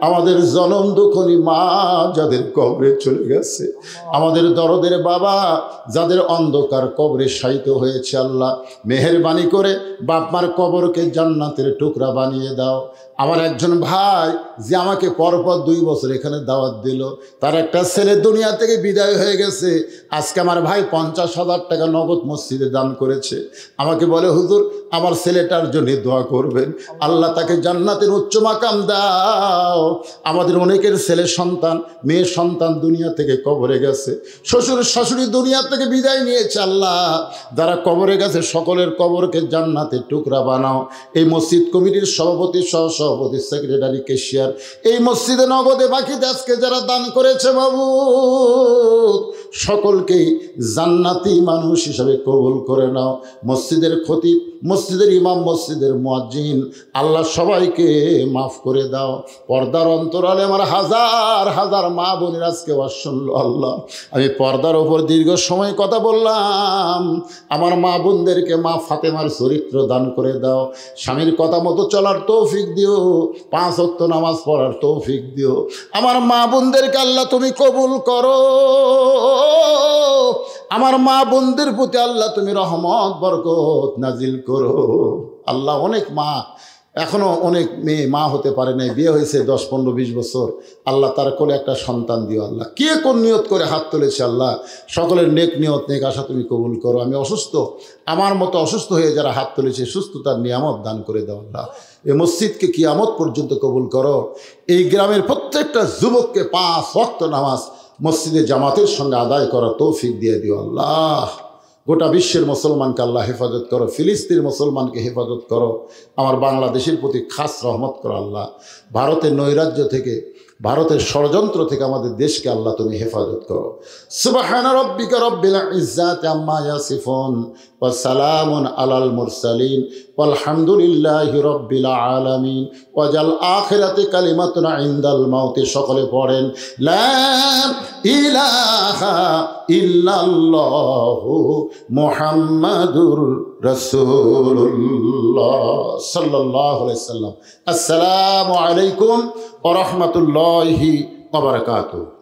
আমাদের জনম দুঃখনী মা যাদের কবরে চলে গেছে, আমাদের দরদের বাবা যাদের অন্ধকার কবরে শায়িত হয়েছে আল্লাহ মেহেরবানি করে বাপ মার কবরকে জান্নাতের টুকরা বানিয়ে দাও। আমার একজন ভাই যে আমাকে পরপর 2 বছর এখানে দাওয়াত দিল, তার একটা ছেলে দুনিয়া থেকে বিদায় হয়ে গেছে। আজকে আমার ভাই 50,000 টাকা নগদ মসজিদে দান করেছে। আমাকে বলে হুজুর আমার ছেলেটার জন্য দোয়া করবেন, আল্লাহ তাকে জান্নাতের উচ্চ মাকাম দাও। আমাদের অনেকের ছেলে সন্তান মেয়ে সন্তান দুনিয়া থেকে কবরে গেছে, শ্বশুর শাশুড়ি দুনিয়া থেকে বিদায় নিয়েছে। আল্লাহ যারা কবরে গেছে সকলের কবরকে জান্নাতের টুকরা বানাও। এই মসজিদ কমিটির সভাপতি, সহসভাপতি, সেক্রেটারি, কেশিয়ার, এই মসজিদে নগদে বাকি আজকে যারা দান করেছে বাবু সকলকেই জান্নাতি মানুষ হিসাবে কবুল করে নাও। মসজিদের খতিব, মসজিদের ইমাম, মসজিদের মুয়াজ্জিন, আল্লাহ সবাইকে মাফ করে দাও। পর্দার অন্তরালে আমার হাজার হাজার মা বোনের আজকে ওয়াজ শুনলো আল্লাহ। আমি পর্দার ওপর দীর্ঘ সময় কথা বললাম, আমার মা বোনদেরকে মা ফাতেমার চরিত্র দান করে দাও। স্বামীর কথা মতো চলার তৌফিক দিও, 5 ওয়াক্ত নামাজ পড়ার তৌফিক দিও। আমার মা বোনদেরকে আল্লাহ তুমি কবুল করো। আমার মা বোনদের প্রতি আল্লাহ তুমি রহমত বরকত নাজিল করো। আল্লাহ অনেক মা, এখনও অনেক মেয়ে মা হতে পারে নাই, বিয়ে হয়েছে 10, 15, 20 বছর। আল্লাহ তার কোলে একটা সন্তান দিও আল্লাহ। কে কোন নিয়ত করে হাত তুলেছে আল্লাহ, সকলের নেক নিয়ত নেক আশা তুমি কবুল করো। আমি অসুস্থ, আমার মতো অসুস্থ হয়ে যারা হাত তুলেছে সুস্থতার নিয়ামত দান করে দাও আল্লাহ। এই মসজিদকে কিয়ামত পর্যন্ত কবুল করো। এই গ্রামের প্রত্যেকটা যুবককে 5 ওয়াক্ত নামাজ মসজিদে জামাতের সঙ্গে আদায় করা তৌফিক দিয়ে দিও আল্লাহ। গোটা বিশ্বের মুসলমানকে আল্লাহ হেফাজত করো, ফিলিস্তিনের মুসলমানকে হেফাজত করো, আমার বাংলাদেশের প্রতি খাস রহমত করো আল্লাহ। ভারতের নৈরাজ্য থেকে, ভারতের ষড়যন্ত্র থেকে আমাদের দেশকে আল্লাহ তুমি হেফাজত করো। সুবহানা রাব্বিকা রাব্বিল ইজ্জাতি আম্মা ইয়াসিফুন ওয়া সালামুন আলাল মুরসালিন ওয়ালহামদুলিল্লাহি রাব্বিল আলামিন। ওয়াজাল আখিরাতি কালিমাতুন ইনদাল মাউতি। সকলে পড়েন লা ইলাহা ইল্লাল্লাহু মুহাম্মাদুর রাসূলুল্লাহ সাল্লাল্লাহু আলাইহি সাল্লাম। আসসালামু আলাইকুম ওয়া রাহমাতুল্লাহি ওয়া বারাকাতুহু।